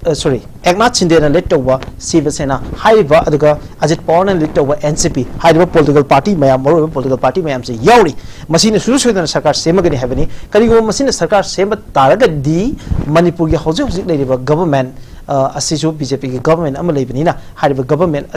Eknath Shinde na lead to Shiva Sena haiba aduga Ajit Pawar na lead to NCP haiba political party mayam moro political party mayam se yauri masine suru suru na sarkar semagani habani karigo masine sarkar sema taraga di manipur gi hoje hoje leiba government asisu BJP gi government ama leibani na haiba government